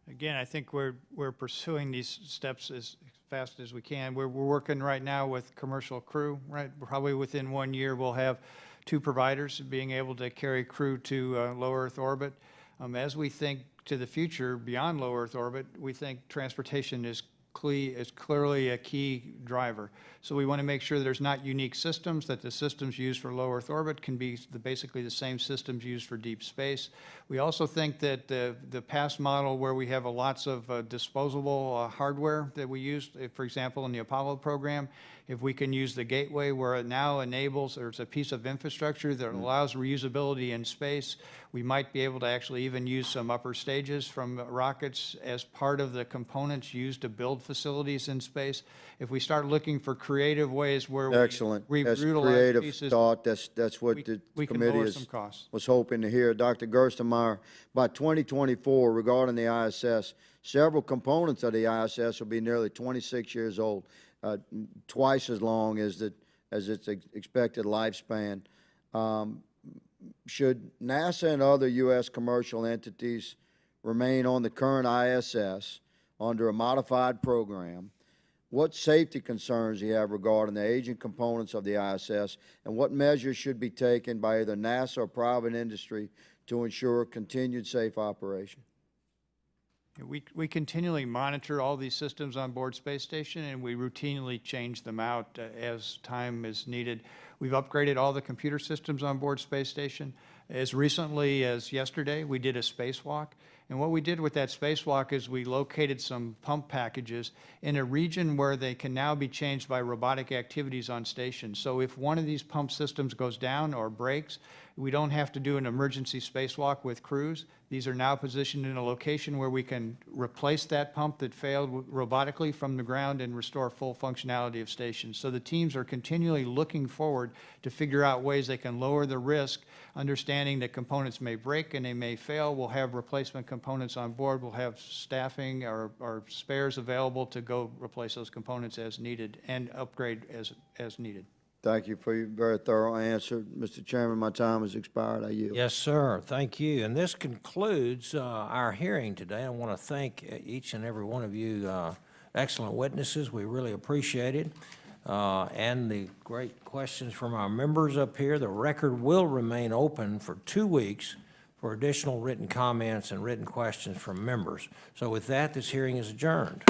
E: Again, I think we're pursuing these steps as fast as we can. We're working right now with commercial crew, right? Probably within 1 year, we'll have 2 providers being able to carry crew to low Earth orbit. As we think to the future beyond low Earth orbit, we think transportation is clearly a key driver. So we want to make sure there's not unique systems, that the systems used for low Earth orbit can be basically the same systems used for deep space. We also think that the past model where we have lots of disposable hardware that we used, for example, in the Apollo program, if we can use the gateway where it now enables, or it's a piece of infrastructure that allows reusability in space, we might be able to actually even use some upper stages from rockets as part of the components used to build facilities in space. If we start looking for creative ways where
N: Excellent.
E: we
N: That's
E: utilize
N: creative
E: pieces,
N: thought. That's what the
E: we can
N: committee
E: lower some costs.
N: was hoping to hear. Dr. Gerstenmaier, by 2024, regarding the ISS, several components of the ISS will be nearly 26 years old, twice as long as its expected lifespan. Should NASA and other U.S. commercial entities remain on the current ISS under a modified program, what safety concerns do you have regarding the aging components of the ISS, and what measures should be taken by either NASA or private industry to ensure continued safe operation?
E: We continually monitor all these systems on board Space Station, and we routinely change them out as time is needed. We've upgraded all the computer systems on board Space Station. As recently as yesterday, we did a spacewalk. And what we did with that spacewalk is we located some pump packages in a region where they can now be changed by robotic activities on station. So if one of these pump systems goes down or breaks, we don't have to do an emergency spacewalk with crews. These are now positioned in a location where we can replace that pump that failed robotically from the ground and restore full functionality of stations. So the teams are continually looking forward to figure out ways they can lower the risk, understanding that components may break and they may fail. We'll have replacement components on board. We'll have staffing or spares available to go replace those components as needed and upgrade as needed.
N: Thank you for your very thorough answer. Mr. Chairman, my time has expired. I yield.
C: Yes, sir. Thank you. And this concludes our hearing today. I want to thank each and every one of you excellent witnesses. We really appreciate it. And the great questions from our members up here. The record will remain open for 2 weeks for additional written comments and written questions from members. So with that, this hearing is adjourned.